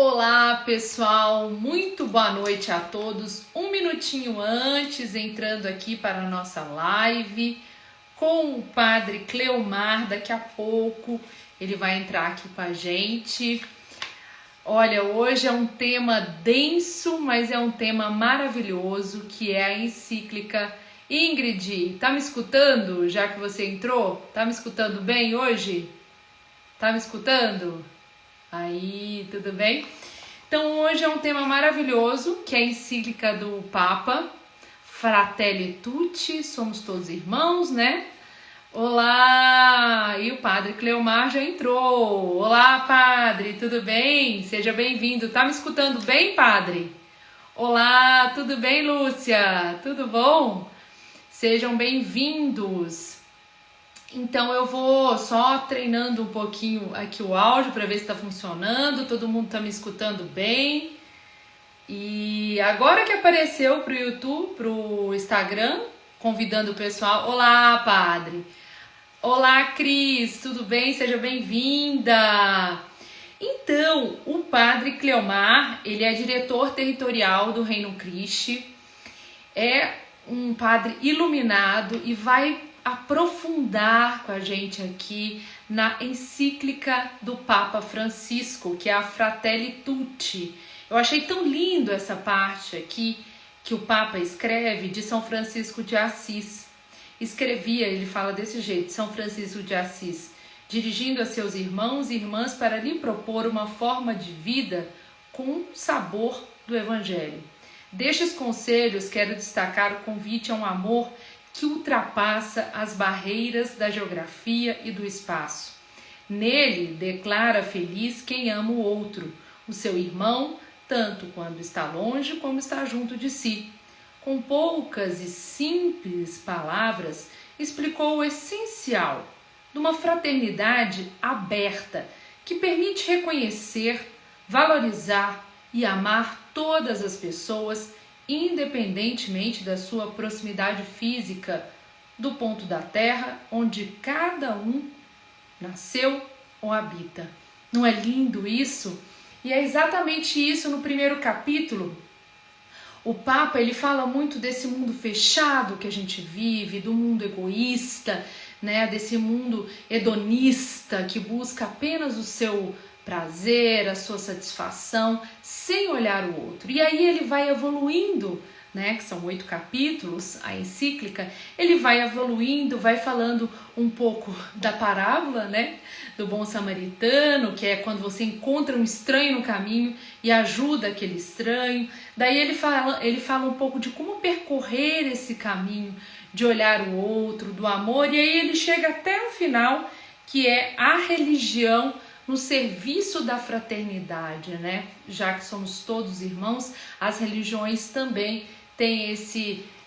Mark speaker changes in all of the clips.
Speaker 1: Olá, pessoal, muito boa noite a todos. Um minutinho antes, entrando aqui para a nossa live com o Padre Cleomar. Daqui a pouco ele vai entrar aqui com a gente. Olha, hoje é um tema denso, mas é um tema maravilhoso, que é a encíclica Ingrid. Tá me escutando, já que você entrou? Tá me escutando bem hoje? Tá me escutando? Aí, tudo bem? Então, hoje é um tema maravilhoso, que é a encíclica do Papa, Fratelli Tutti, somos todos irmãos, né? Olá! E o Padre Cleomar já entrou. Olá, Padre, tudo bem? Seja bem-vindo. Tá me escutando bem, Padre? Olá, tudo bem, Lúcia? Tudo bom? Sejam bem-vindos. Então eu vou só treinando um pouquinho aqui o áudio para ver se está funcionando, todo mundo está me escutando bem. E agora que apareceu para o YouTube, para o Instagram, convidando o pessoal. Olá, Padre! Olá, Cris! Tudo bem? Seja bem-vinda! Então, o Padre Cleomar, ele é diretor territorial do Reino Christi, é um padre iluminado e vai aprofundar com a gente aqui na encíclica do Papa Francisco, que é a Fratelli Tutti. Eu achei tão lindo essa parte aqui que o Papa escreve de São Francisco de Assis. Escrevia, ele fala desse jeito, São Francisco de Assis, dirigindo a seus irmãos e irmãs para lhe propor uma forma de vida com sabor do Evangelho. Destes conselhos, quero destacar o convite a um amor que ultrapassa as barreiras da geografia e do espaço. Nele, declara feliz quem ama o outro, o seu irmão, tanto quando está longe como está junto de si. Com poucas e simples palavras, explicou o essencial de uma fraternidade aberta que permite reconhecer, valorizar e amar todas as pessoas, independentemente da sua proximidade física, do ponto da terra onde cada um nasceu ou habita. Não é lindo isso? E é exatamente isso no primeiro capítulo. O Papa, ele fala muito desse mundo fechado que a gente vive, do mundo egoísta, né, desse mundo hedonista que busca apenas o seu prazer, a sua satisfação, sem olhar o outro. E aí ele vai evoluindo, né, que são 8 capítulos, a encíclica, ele vai evoluindo, vai falando um pouco da parábola, né, do bom samaritano, que é quando você encontra um estranho no caminho e ajuda aquele estranho. Daí ele fala um pouco de como percorrer esse caminho, de olhar o outro, do amor, e aí ele chega até o final, que é a religião no serviço da fraternidade, né? Já que somos todos irmãos, as religiões também têm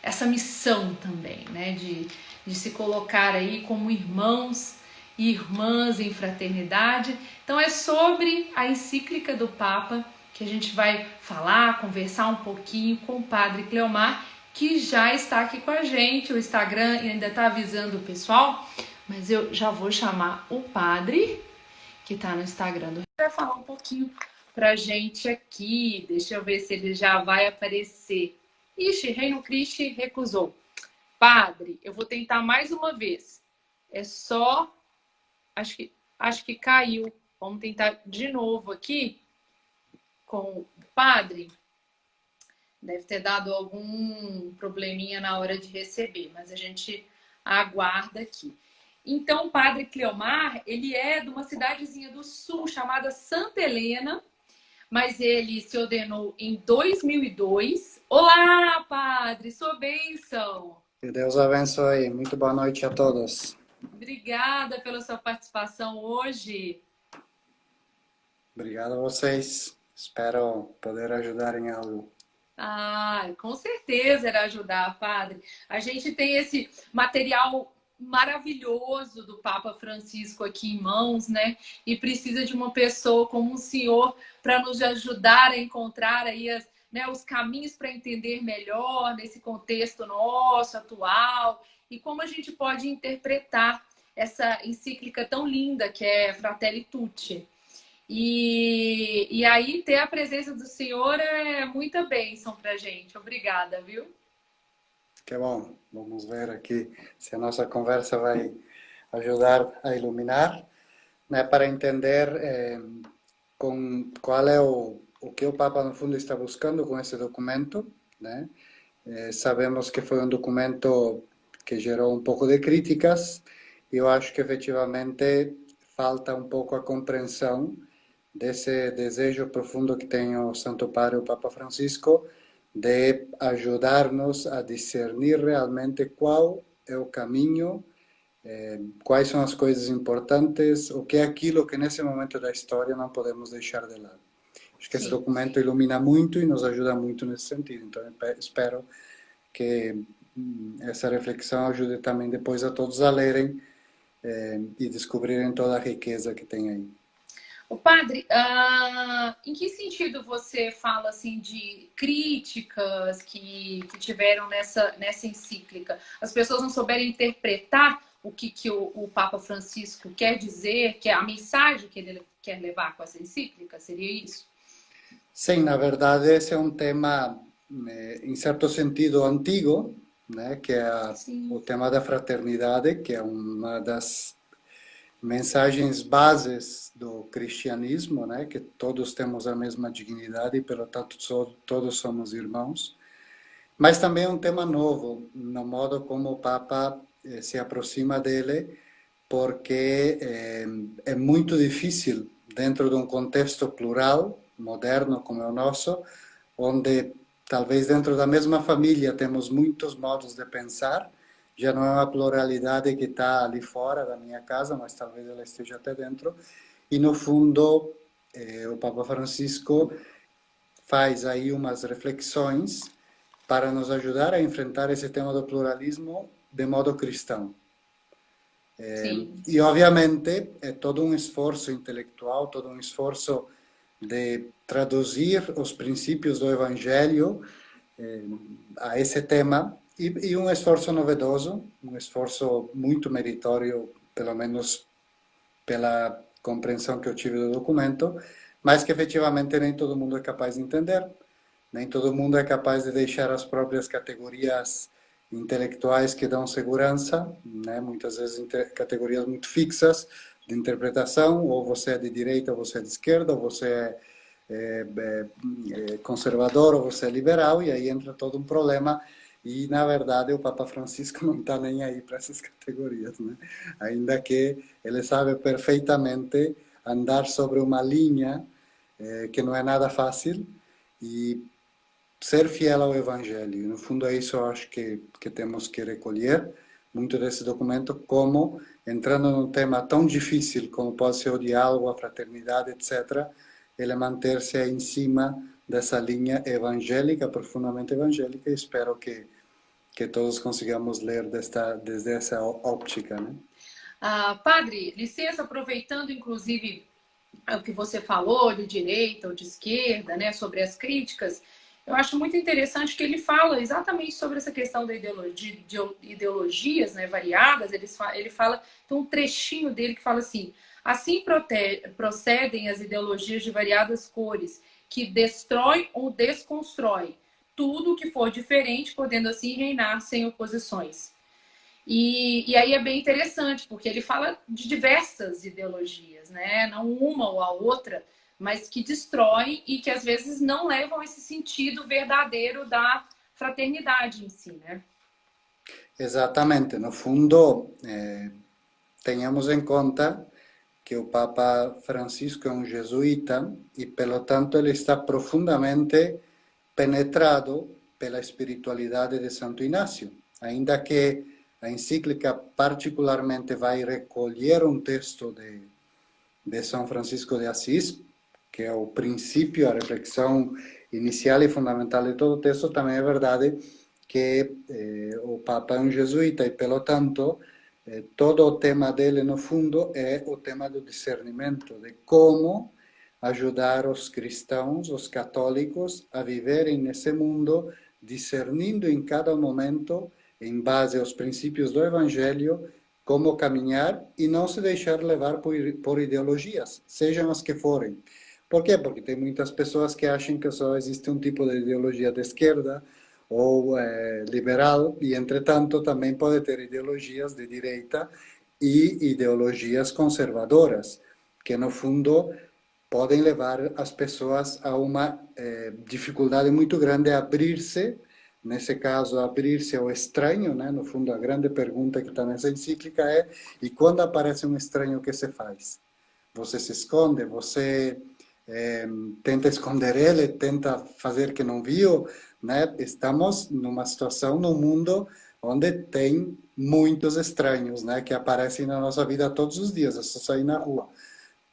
Speaker 1: essa missão também, né? De se colocar aí como irmãos e irmãs em fraternidade. Então é sobre a encíclica do Papa que a gente vai falar, conversar um pouquinho com o Padre Cleomar, que já está aqui com a gente. O Instagram ainda está avisando o pessoal, mas eu já vou chamar o Padre, que está no Instagram do Rio, vai falar um pouquinho pra gente aqui. Deixa eu ver se ele já vai aparecer. Ixi, Reino Christi recusou. Padre, eu vou tentar mais uma vez. É só... Acho que caiu. Vamos tentar de novo aqui com o Padre. Deve ter dado algum probleminha na hora de receber, mas a gente aguarda aqui. Então, o Padre Cleomar, ele é de uma cidadezinha do sul chamada Santa Helena, mas ele se ordenou em 2002. Olá, Padre, sua bênção!
Speaker 2: Que Deus abençoe. Muito boa noite a todos.
Speaker 1: Obrigada pela sua participação hoje.
Speaker 2: Obrigado a vocês. Espero poder ajudar em algo.
Speaker 1: Ah, com certeza era ajudar, Padre. A gente tem esse material maravilhoso do Papa Francisco aqui em mãos, né? E precisa de uma pessoa como o senhor para nos ajudar a encontrar aí os caminhos para entender melhor nesse contexto nosso, atual, e como a gente pode interpretar essa encíclica tão linda que é Fratelli Tutti. E aí ter a presença do Senhor é muita bênção para gente. Obrigada, viu?
Speaker 2: Que bom. Vamos ver aqui se a nossa conversa vai ajudar a iluminar, né, para entender qual é o que o Papa, no fundo, está buscando com esse documento, né? Sabemos que foi um documento que gerou um pouco de críticas, e eu acho que efetivamente falta um pouco a compreensão desse desejo profundo que tem o Santo Padre, o Papa Francisco, de ajudar-nos a discernir realmente qual é o caminho, quais são as coisas importantes, o que é aquilo que nesse momento da história não podemos deixar de lado. Acho que esse
Speaker 1: Sim.
Speaker 2: documento ilumina muito e nos ajuda muito nesse sentido. Então, espero que essa reflexão ajude também depois a todos a lerem e descobrirem toda a riqueza que tem aí.
Speaker 1: O padre, em que sentido você fala assim de críticas que tiveram nessa encíclica? As pessoas não souberem interpretar o que o Papa Francisco quer dizer, que é a mensagem que ele quer levar com essa encíclica? Seria isso?
Speaker 2: Sim, na verdade, esse é um tema, em certo sentido, antigo, né? Que é o
Speaker 1: Sim,
Speaker 2: tema da fraternidade, que é uma das mensagens bases do cristianismo, né? Que todos temos a mesma dignidade e, pelo tanto, todos somos irmãos. Mas também é um tema novo, no modo como o Papa se aproxima dele, porque é muito difícil, dentro de um contexto plural, moderno como é o nosso, onde talvez dentro da mesma família temos muitos modos de pensar, já não é uma pluralidade que está ali fora da minha casa, mas talvez ela esteja até dentro, e no fundo o Papa Francisco faz aí umas reflexões para nos ajudar a enfrentar esse tema do pluralismo de modo cristão.
Speaker 1: sim.
Speaker 2: E obviamente é todo um esforço intelectual, todo um esforço de traduzir os princípios do Evangelho a esse tema e um esforço novedoso, um esforço muito meritório, pelo menos pela compreensão que eu tive do documento, mas que efetivamente nem todo mundo é capaz de entender, nem todo mundo é capaz de deixar as próprias categorias intelectuais que dão segurança, né? Muitas vezes categorias muito fixas de interpretação, ou você é de direita, ou você é de esquerda, ou você é conservador, ou você é liberal, e aí entra todo um problema. E, na verdade, o Papa Francisco não está nem aí para essas categorias, né? Ainda que ele sabe perfeitamente andar sobre uma linha que não é nada fácil, e ser fiel ao Evangelho. E, no fundo, é isso eu acho que temos que recolher muito desse documento, como entrando num tema tão difícil como pode ser o diálogo, a fraternidade, etc., ele manter-se em cima dessa linha evangélica, profundamente evangélica, e espero que todos consigamos ler desde essa óptica, né?
Speaker 1: Padre, licença, aproveitando inclusive o que você falou de direita ou de esquerda, né, sobre as críticas, eu acho muito interessante que ele fala exatamente sobre essa questão da ideologia, de ideologias, né, variadas. Ele fala, tem um trechinho dele que fala assim: assim procedem as ideologias de variadas cores, que destrói ou desconstrói tudo que for diferente, podendo assim reinar sem oposições. E aí é bem interessante, porque ele fala de diversas ideologias, né? Não uma ou a outra, mas que destroem e que às vezes não levam esse sentido verdadeiro da fraternidade em si, né?
Speaker 2: Exatamente. No fundo, tenhamos em conta que o Papa Francisco é um jesuíta e, pelo tanto, ele está profundamente penetrado pela espiritualidade de Santo Inácio. Ainda que a encíclica particularmente vai recolher um texto de São Francisco de Assis, que é o princípio, a reflexão inicial e fundamental de todo o texto, também é verdade que o Papa é um jesuíta e, pelo tanto, todo o tema dele, no fundo, é o tema do discernimento, de como ajudar os cristãos, os católicos, a viverem nesse mundo, discernindo em cada momento, em base aos princípios do Evangelho, como caminhar e não se deixar levar por ideologias, sejam as que forem. Por quê? Porque tem muitas pessoas que acham que só existe um tipo de ideologia de esquerda ou liberal, e, entretanto, também pode ter ideologias de direita e ideologias conservadoras, que, no fundo, podem levar as pessoas a uma dificuldade muito grande a abrir-se, nesse caso, abrir-se ao estranho, né? No fundo, a grande pergunta que está nessa encíclica é: e quando aparece um estranho, o que se faz? Você se esconde? Você tenta esconder ele? Tenta fazer que não viu? Né? Estamos numa situação no mundo onde tem muitos estranhos, né? Que aparecem na nossa vida todos os dias, é só sair na rua.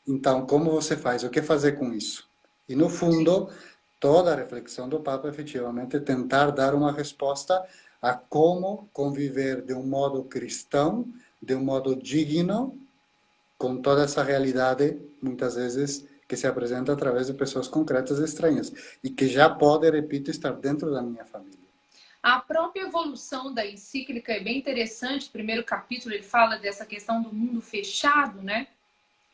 Speaker 2: Então, como você faz? O que fazer com isso? E, no fundo, toda a reflexão do Papa, efetivamente, é tentar dar uma resposta a como conviver de um modo cristão, de um modo digno, com toda essa realidade, muitas vezes, que se apresenta através de pessoas concretas e estranhas, e que já pode, repito, estar dentro da minha família.
Speaker 1: A própria evolução da encíclica é bem interessante. O primeiro capítulo ele fala dessa questão do mundo fechado, né?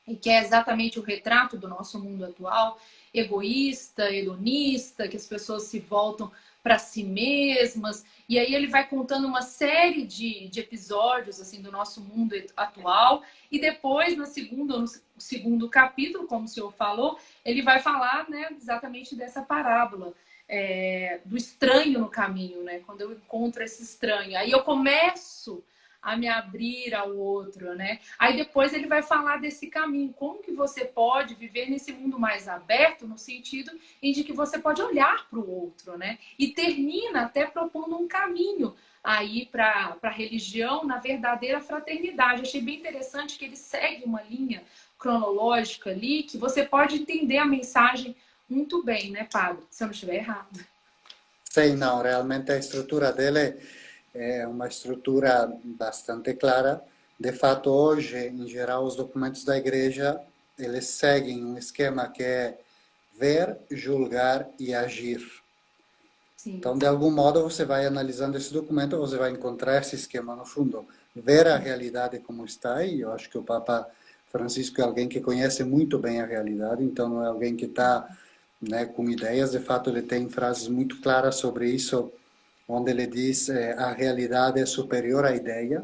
Speaker 1: E que é exatamente o retrato do nosso mundo atual, egoísta, hedonista, que as pessoas se voltam para si mesmas. E aí ele vai contando uma série de episódios assim do nosso mundo atual. E depois, no segundo capítulo, como o senhor falou, ele vai falar, né, exatamente dessa parábola. Do estranho no caminho, né? Quando eu encontro esse estranho, aí eu começo a me abrir ao outro, né? Aí depois ele vai falar desse caminho, como que você pode viver nesse mundo mais aberto, no sentido em de que você pode olhar para o outro, né? E termina até propondo um caminho aí para a religião na verdadeira fraternidade. Achei bem interessante que ele segue uma linha cronológica ali, que você pode entender a mensagem muito bem, né, Padre? Se eu não estiver errado.
Speaker 2: Sim, não, realmente a estrutura dele é uma estrutura bastante clara. De fato, hoje, em geral, os documentos da igreja, eles seguem um esquema que é ver, julgar e agir.
Speaker 1: Sim.
Speaker 2: Então, de algum modo, você vai analisando esse documento, você vai encontrar esse esquema no fundo. Ver a realidade como está, e eu acho que o Papa Francisco é alguém que conhece muito bem a realidade, então não é alguém que está, né, com ideias. De fato, ele tem frases muito claras sobre isso, onde ele diz a realidade é superior à ideia.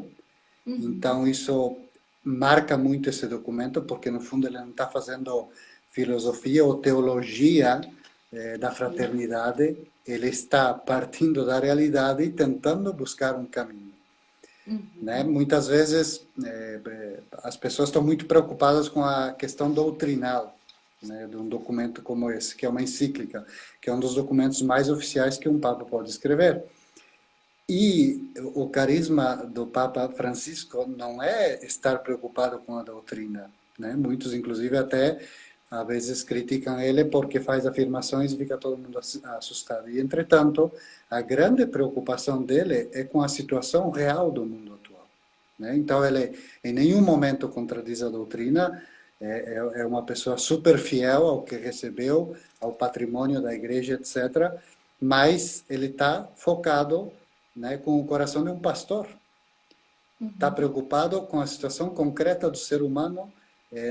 Speaker 2: Então, isso marca muito esse documento, porque, no fundo, ele não está fazendo filosofia ou teologia da fraternidade, ele está partindo da realidade e tentando buscar um caminho. Né? Muitas vezes, as pessoas estão muito preocupadas com a questão doutrinal, né, de um documento como esse, que é uma encíclica, que é um dos documentos mais oficiais que um Papa pode escrever. E o carisma do Papa Francisco não é estar preocupado com a doutrina, né? Muitos, inclusive, até às vezes criticam ele porque faz afirmações e fica todo mundo assustado. E, entretanto, a grande preocupação dele é com a situação real do mundo atual, né? Então, ele em nenhum momento contradiz a doutrina, é uma pessoa super fiel ao que recebeu, ao patrimônio da igreja, etc., mas ele está focado, né, com o coração de um pastor. Está preocupado com a situação concreta do ser humano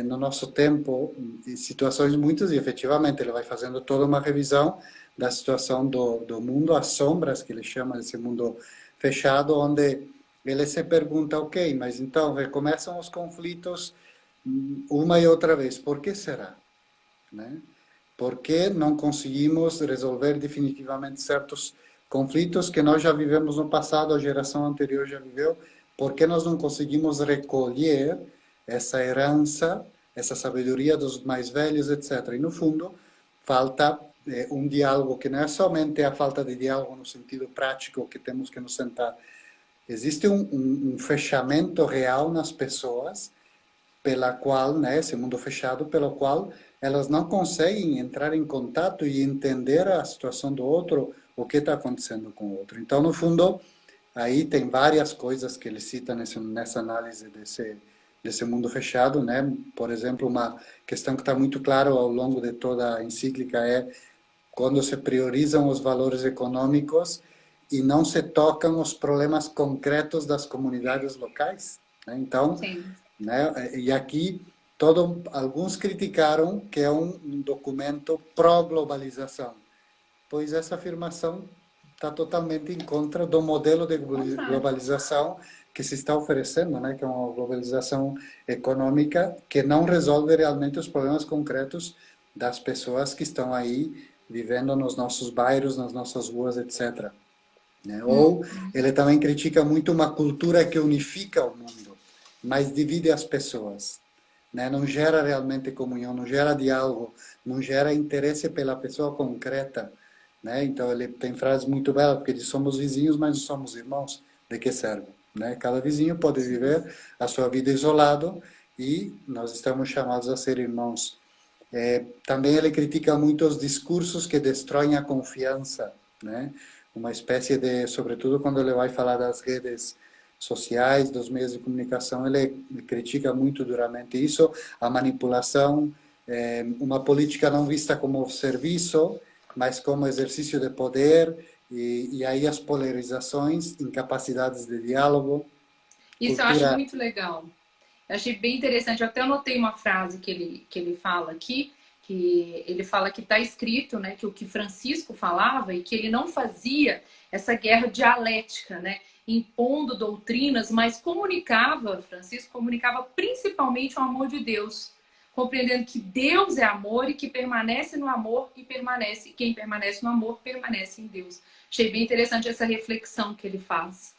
Speaker 2: no nosso tempo, em situações muitas, e efetivamente ele vai fazendo toda uma revisão da situação do mundo, as sombras, que ele chama desse mundo fechado, onde ele se pergunta, ok, mas então recomeçam os conflitos uma e outra vez, por que será? Né? Por que não conseguimos resolver definitivamente certos conflitos que nós já vivemos no passado, a geração anterior já viveu? Por que nós não conseguimos recolher essa herança, essa sabedoria dos mais velhos, etc. E, no fundo, falta um diálogo que não é somente a falta de diálogo no sentido prático, que temos que nos sentar. Existe um fechamento real nas pessoas, pela qual, né, esse mundo fechado, pelo qual elas não conseguem entrar em contato e entender a situação do outro, o que está acontecendo com o outro. Então, no fundo, aí tem várias coisas que ele cita nessa análise desse mundo fechado, né? Por exemplo, uma questão que está muito clara ao longo de toda a encíclica é quando se priorizam os valores econômicos e não se tocam os problemas concretos das comunidades locais. né? Então,
Speaker 1: Sim.
Speaker 2: né, e aqui alguns criticaram que é um documento pró-globalização, pois essa afirmação está totalmente em contra do modelo de
Speaker 1: Contrário.
Speaker 2: globalização que se está oferecendo, né, que é uma globalização econômica que não resolve realmente os problemas concretos das pessoas que estão aí vivendo nos nossos bairros, nas nossas ruas, etc. Né? Ou ele também critica muito uma cultura que unifica o mundo, mas divide as pessoas. Né? Não gera realmente comunhão, não gera diálogo, não gera interesse pela pessoa concreta. Né? Então ele tem frases muito belas, porque diz, somos vizinhos, mas não somos irmãos. De que serve? Né? Cada vizinho pode viver a sua vida isolado e nós estamos chamados a ser irmãos. Também ele critica muito os discursos que destroem a confiança, né? Uma espécie de, sobretudo quando ele vai falar das redes sociais, dos meios de comunicação, ele critica muito duramente isso, a manipulação, uma política não vista como serviço, mas como exercício de poder, e aí as polarizações, incapacidades de diálogo,
Speaker 1: Isso eu acho
Speaker 2: cultura.
Speaker 1: muito legal. Eu achei bem interessante. Eu até anotei uma frase que ele fala aqui, que ele fala que está escrito, né, que o que Francisco falava e que ele não fazia essa guerra dialética, né, impondo doutrinas, mas Francisco comunicava principalmente o amor de Deus, compreendendo que Deus é amor e que permanece no amor e quem permanece no amor permanece em Deus. Achei bem interessante essa reflexão que ele faz.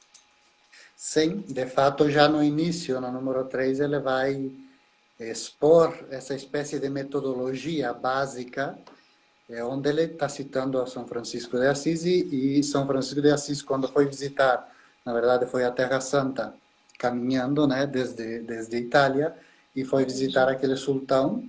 Speaker 2: Sim, de fato, já no início, no número 3 ele vai expor essa espécie de metodologia básica, onde ele está citando a São Francisco de Assis, e São Francisco de Assis, quando foi visitar, na verdade foi a Terra Santa, caminhando, né, desde Itália, e foi visitar aquele sultão,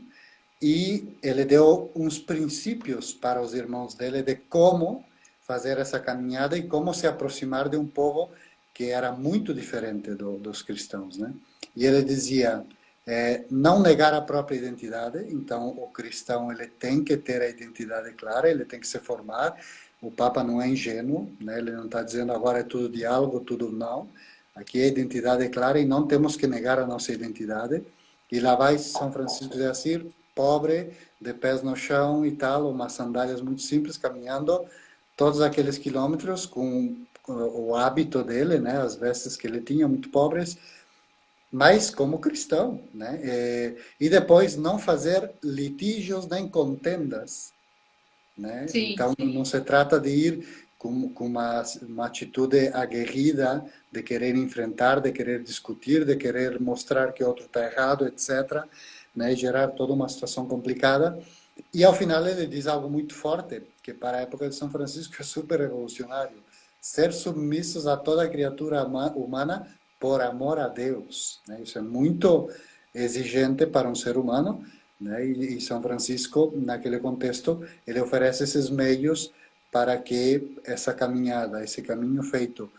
Speaker 2: e ele deu uns princípios para os irmãos dele de como fazer essa caminhada e como se aproximar de um povo que era muito diferente dos cristãos, né? E ele dizia, não negar a própria identidade, então o cristão ele tem que ter a identidade clara, ele tem que se formar, o Papa não é ingênuo, né? Ele não está dizendo agora é tudo diálogo, tudo não, aqui a identidade é clara e não temos que negar a nossa identidade, e lá vai São Francisco de Assis, pobre, de pés no chão e tal, umas sandálias muito simples, caminhando todos aqueles quilômetros com o hábito dele, né, as vestes que ele tinha, muito pobres, mas como cristão, né? E depois não fazer litígios nem contendas, né?
Speaker 1: Sim.
Speaker 2: Então não se trata de ir com uma atitude aguerrida, de querer enfrentar, de querer discutir, de querer mostrar que o outro está errado, etc., né? E gerar toda uma situação complicada. E ao final ele diz algo muito forte, que para a época de São Francisco é super revolucionário: ser submissos a toda criatura humana por amor a Deus. Né? Isso é muito exigente para um ser humano, né? E São Francisco, naquele contexto, ele oferece esses meios para que essa caminhada, esse caminho feito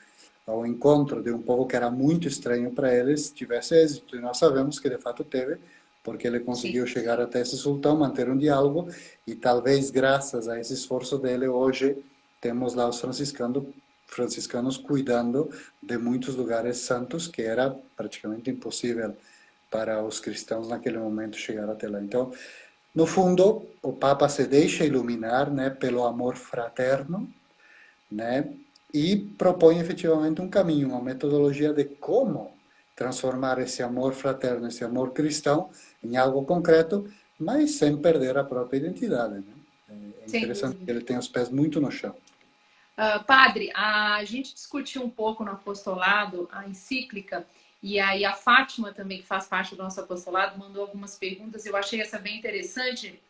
Speaker 2: ao encontro de um povo que era muito estranho para eles, tivesse êxito. E nós sabemos que de fato teve, porque ele conseguiu
Speaker 1: Sim.
Speaker 2: chegar até esse sultão, manter um diálogo, e talvez graças a esse esforço dele, hoje temos lá os franciscanos cuidando de muitos lugares santos que era praticamente impossível para os cristãos naquele momento chegar até lá. Então, no fundo, o Papa se deixa iluminar, né, pelo amor fraterno, né, e propõe efetivamente um caminho, uma metodologia de como transformar esse amor fraterno, esse amor cristão, em algo concreto, mas sem perder a própria identidade. Né? É
Speaker 1: Sem
Speaker 2: interessante que
Speaker 1: dúvida.
Speaker 2: ele tem os pés muito no chão.
Speaker 1: Padre, a gente discutiu um pouco no apostolado a encíclica, e aí a Fátima também, que faz parte do nosso apostolado, mandou algumas perguntas. Eu achei essa bem interessante.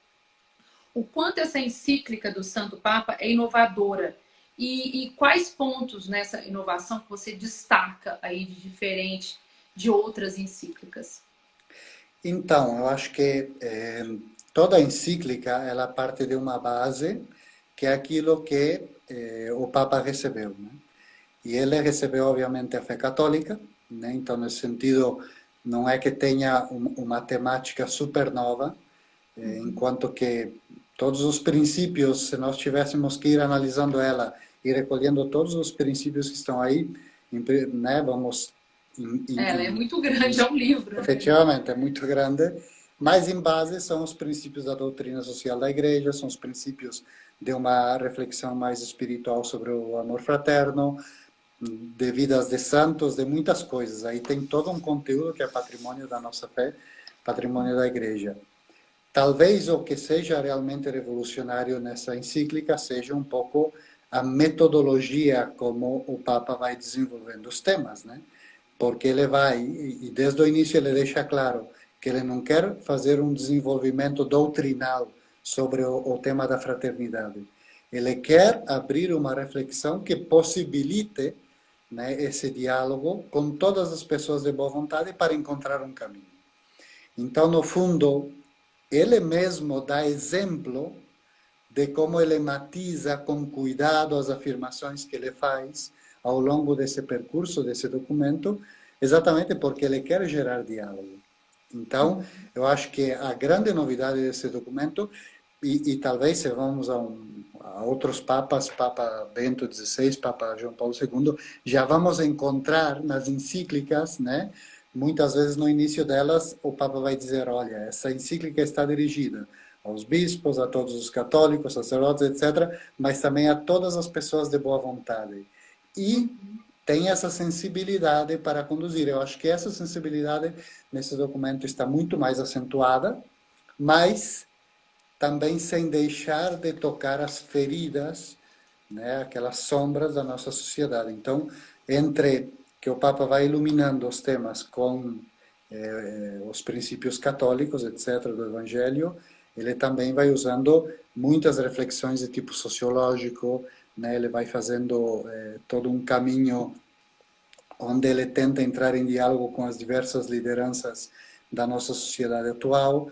Speaker 1: O quanto essa encíclica do Santo Papa é inovadora e quais pontos nessa inovação que você destaca aí de diferente de outras encíclicas?
Speaker 2: Então, eu acho que toda encíclica ela parte de uma base que é aquilo que o Papa recebeu, né? E ele recebeu, obviamente, a fé católica, né? Então, nesse sentido, não é que tenha uma temática super nova, enquanto que todos os princípios, se nós tivéssemos que ir analisando ela e recolhendo todos os princípios que estão aí, né, vamos
Speaker 1: Ela é muito grande, é um livro, né?
Speaker 2: Efetivamente, é muito grande, mas em base são os princípios da doutrina social da igreja, são os princípios de uma reflexão mais espiritual sobre o amor fraterno, de vidas de santos, de muitas coisas. Aí tem todo um conteúdo que é patrimônio da nossa fé, patrimônio da igreja. Talvez o que seja realmente revolucionário nessa encíclica seja um pouco a metodologia como o Papa vai desenvolvendo os temas, né? Porque ele vai, e desde o início ele deixa claro que ele não quer fazer um desenvolvimento doutrinal sobre o tema da fraternidade. Ele quer abrir uma reflexão que possibilite, né, esse diálogo com todas as pessoas de boa vontade para encontrar um caminho. Então, no fundo, ele mesmo dá exemplo de como ele matiza com cuidado as afirmações que ele faz ao longo desse percurso, desse documento, exatamente porque ele quer gerar diálogo. Então, eu acho que a grande novidade desse documento, e talvez se vamos a outros papas, Papa Bento XVI, Papa João Paulo II, já vamos encontrar nas encíclicas, né? Muitas vezes no início delas o Papa vai dizer, olha, essa encíclica está dirigida aos bispos, a todos os católicos, sacerdotes, etc., mas também a todas as pessoas de boa vontade. E tem essa sensibilidade para conduzir. Eu acho que essa sensibilidade nesse documento está muito mais acentuada, mas também sem deixar de tocar as feridas, né, aquelas sombras da nossa sociedade. Então, entre que o Papa vai iluminando os temas com os princípios católicos, etc., do Evangelho, ele também vai usando muitas reflexões de tipo sociológico, né? Ele vai fazendo todo um caminho onde ele tenta entrar em diálogo com as diversas lideranças da nossa sociedade atual.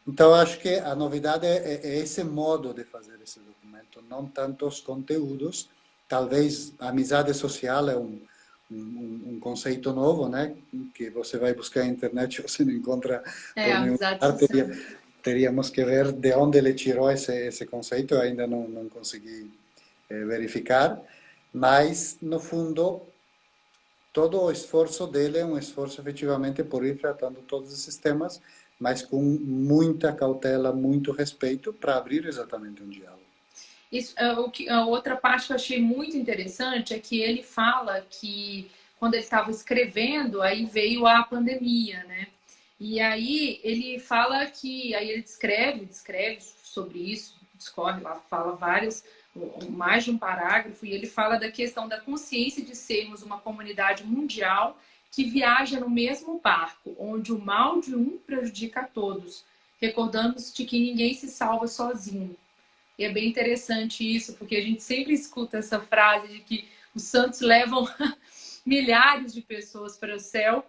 Speaker 2: Então, acho que a novidade é esse modo de fazer esse documento, não tanto os conteúdos. Talvez a amizade social é um conceito novo, né? Que você vai buscar na internet e você não encontra por nenhum lugar. Teríamos que ver de onde ele tirou esse conceito, eu ainda não consegui verificar, mas, no fundo, todo o esforço dele é um esforço efetivamente por ir tratando todos esses temas, mas com muita cautela, muito respeito, para abrir exatamente um diálogo.
Speaker 1: Isso, a outra parte que eu achei muito interessante é que ele fala que quando ele estava escrevendo, aí veio a pandemia, né? E aí ele fala que, aí ele descreve sobre isso, discorre lá, fala mais de um parágrafo, e ele fala da questão da consciência de sermos uma comunidade mundial que viaja no mesmo barco, onde o mal de um prejudica a todos. Recordamos de que ninguém se salva sozinho. E é bem interessante isso, porque a gente sempre escuta essa frase de que os santos levam milhares de pessoas para o céu,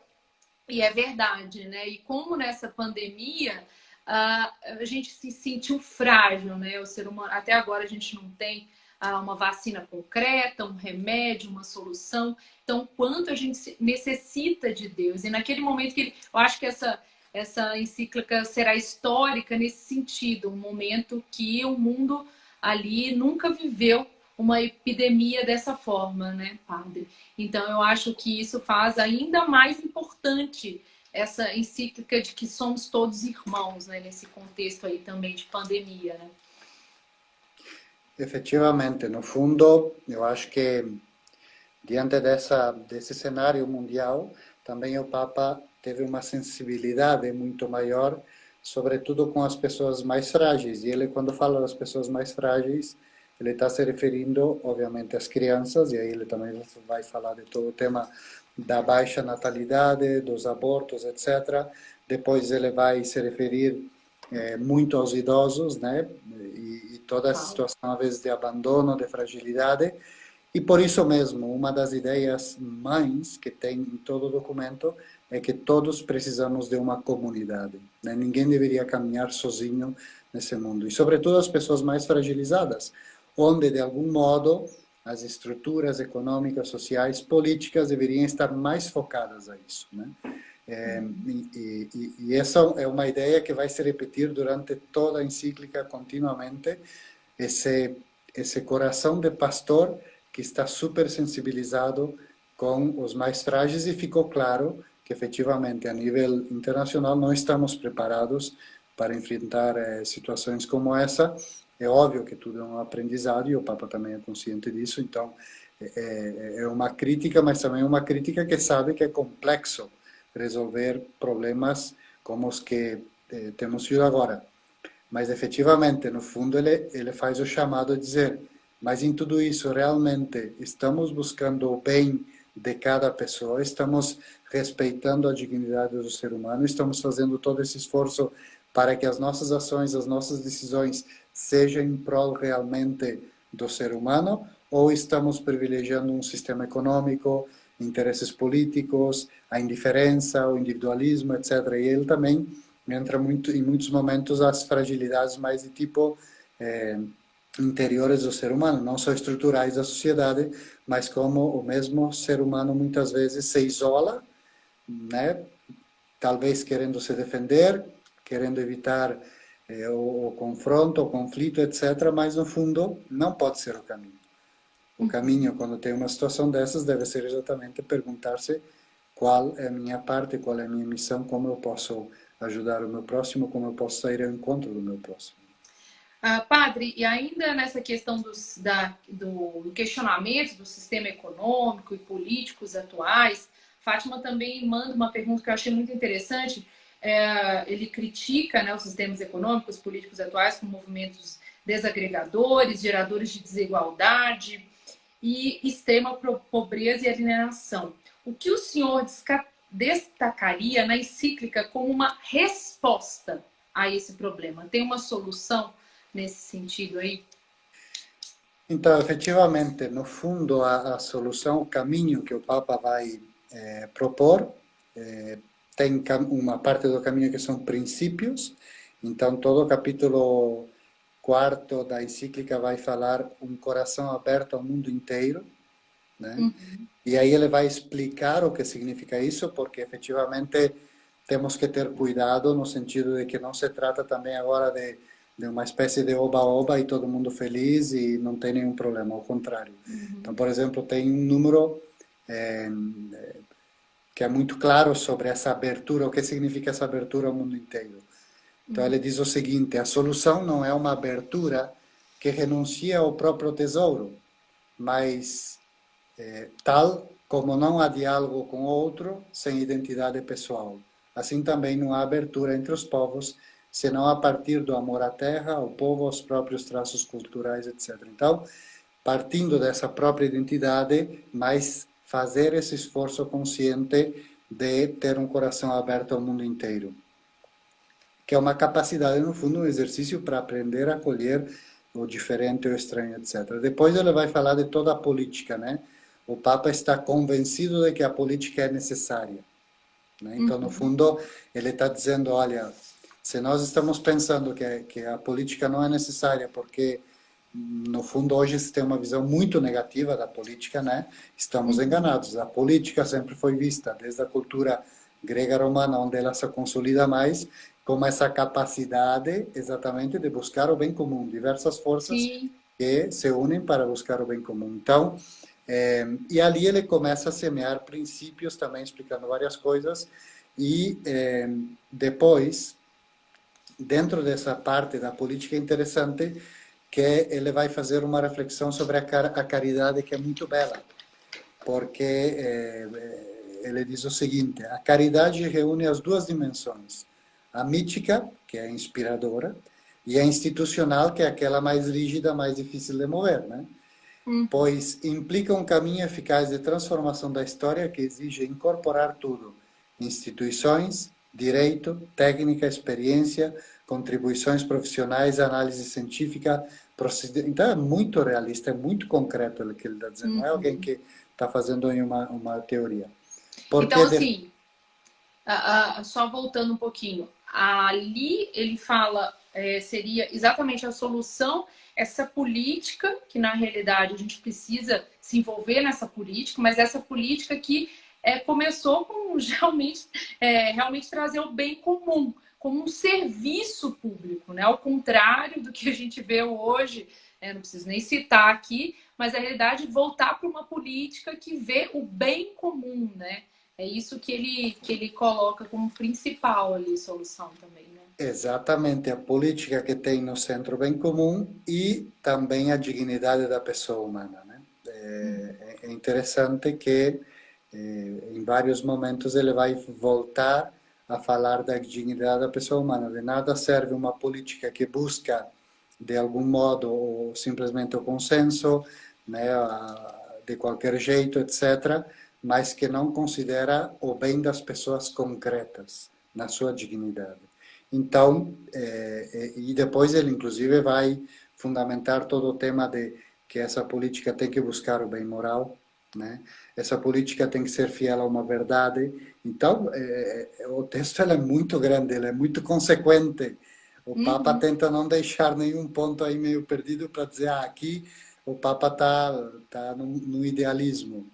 Speaker 1: e é verdade, né? E como nessa pandemia a gente se sentiu frágil, né? O ser humano, até agora a gente não tem uma vacina concreta, um remédio, uma solução. Então, quanto a gente necessita de Deus. E naquele momento que eu acho que essa encíclica será histórica nesse sentido, um momento que o mundo ali nunca viveu uma epidemia dessa forma, né, padre? Então, eu acho que isso faz ainda mais importante essa encíclica de que somos todos irmãos, né, nesse contexto aí também de pandemia, né?
Speaker 2: Efetivamente, no fundo, eu acho que diante desse cenário mundial, também o Papa teve uma sensibilidade muito maior, sobretudo com as pessoas mais frágeis. E ele, quando fala das pessoas mais frágeis, ele está se referindo, obviamente, às crianças, e aí ele também vai falar de todo o tema da baixa natalidade, dos abortos, etc. Depois ele vai se referir muito aos idosos, né? E toda essa situação, às vezes, de abandono, de fragilidade. E por isso mesmo, uma das ideias mães que tem em todo o documento é que todos precisamos de uma comunidade, né? Ninguém deveria caminhar sozinho nesse mundo. E, sobretudo, as pessoas mais fragilizadas, onde, de algum modo, as estruturas econômicas, sociais, políticas deveriam estar mais focadas a isso, né? E essa é uma ideia que vai se repetir durante toda a encíclica continuamente, esse coração de pastor que está super sensibilizado com os mais frágeis e ficou claro que efetivamente a nível internacional não estamos preparados para enfrentar situações como essa. É óbvio que tudo é um aprendizado e o Papa também é consciente disso, então é uma crítica, mas também uma crítica que sabe que é complexo resolver problemas como os que temos tido agora. Mas efetivamente, no fundo, ele faz o chamado a dizer, mas em tudo isso, realmente, estamos buscando o bem de cada pessoa, estamos respeitando a dignidade do ser humano, estamos fazendo todo esse esforço para que as nossas ações, as nossas decisões sejam em prol realmente do ser humano, ou estamos privilegiando um sistema econômico, interesses políticos, a indiferença, o individualismo, etc. E ele também entra muito, em muitos momentos, as fragilidades mais de tipo interiores do ser humano, não só estruturais da sociedade, mas como o mesmo ser humano muitas vezes se isola, né? Talvez querendo se defender, querendo evitar o confronto, o conflito, etc., mas no fundo não pode ser o caminho. O caminho, quando tem uma situação dessas, deve ser exatamente perguntar-se qual é a minha parte, qual é a minha missão, como eu posso ajudar o meu próximo, como eu posso sair ao encontro do meu próximo.
Speaker 1: Padre, e ainda nessa questão do questionamento do sistema econômico e políticos atuais, Fátima também manda uma pergunta que eu achei muito interessante. Ele critica, né, os sistemas econômicos, políticos atuais como movimentos desagregadores, geradores de desigualdade e extrema pobreza e alienação. O que o senhor destacaria na encíclica como uma resposta a esse problema? Tem uma solução nesse sentido aí?
Speaker 2: Então, efetivamente, no fundo, a solução, o caminho que o Papa vai propor, tem uma parte do caminho que são princípios. Então, todo o capítulo 4º da encíclica vai falar um coração aberto ao mundo inteiro, né?
Speaker 1: Uhum.
Speaker 2: E aí ele vai explicar o que significa isso, porque efetivamente temos que ter cuidado no sentido de que não se trata também agora de uma espécie de oba-oba e todo mundo feliz e não tem nenhum problema, ao contrário.
Speaker 1: Uhum.
Speaker 2: Então, por exemplo, tem um número que é muito claro sobre essa abertura, o que significa essa abertura ao mundo inteiro. Então, ele diz o seguinte: a solução não é uma abertura que renuncia ao próprio tesouro, mas tal como não há diálogo com o outro sem identidade pessoal. Assim também não há abertura entre os povos, senão a partir do amor à terra, ao povo, aos próprios traços culturais, etc. Então, partindo dessa própria identidade, mas fazer esse esforço consciente de ter um coração aberto ao mundo inteiro, que é uma capacidade, no fundo, um exercício para aprender a acolher o diferente, o estranho, etc. Depois ele vai falar de toda a política, né? O Papa está convencido de que a política é necessária, né? Então, no fundo, ele está dizendo, olha, se nós estamos pensando que a política não é necessária porque, no fundo, hoje se tem uma visão muito negativa da política, né? Estamos enganados. A política sempre foi vista, desde a cultura grega romana, onde ela se consolida mais, como essa capacidade exatamente de buscar o bem comum, diversas forças
Speaker 1: Sim.
Speaker 2: que se unem para buscar o bem comum. Então, e ali ele começa a semear princípios também, explicando várias coisas, e depois, dentro dessa parte da política interessante, que ele vai fazer uma reflexão sobre a caridade, que é muito bela, porque ele diz o seguinte: a caridade reúne as duas dimensões, a mítica, que é inspiradora, e a institucional, que é aquela mais rígida, mais difícil de mover, né? Pois implica um caminho eficaz de transformação da história que exige incorporar tudo: instituições, direito, técnica, experiência, contribuições profissionais, análise científica. Então é muito realista, é muito concreto o que ele está dizendo, não é alguém que está fazendo aí uma teoria. Porque
Speaker 1: então, assim, só voltando um pouquinho, ali ele fala, seria exatamente a solução, essa política, que na realidade a gente precisa se envolver nessa política, mas essa política que começou com realmente trazer o bem comum, como um serviço público, né? Ao contrário do que a gente vê hoje, não preciso nem citar aqui, mas a realidade é voltar para uma política que vê o bem comum, né? É isso que ele coloca como principal ali solução também, né?
Speaker 2: Exatamente, a política que tem no centro o bem comum e também a dignidade da pessoa humana, né? É interessante que em vários momentos ele vai voltar a falar da dignidade da pessoa humana. De nada serve uma política que busca, de algum modo, ou simplesmente o consenso, né, de qualquer jeito, etc., mas que não considera o bem das pessoas concretas, na sua dignidade. Então, e depois ele inclusive vai fundamentar todo o tema de que essa política tem que buscar o bem moral, né? Essa política tem que ser fiel a uma verdade. Então, o texto ele é muito grande, ele é muito consequente. O Papa
Speaker 1: Uhum.
Speaker 2: tenta não deixar nenhum ponto aí meio perdido para dizer, aqui o Papa tá no idealismo.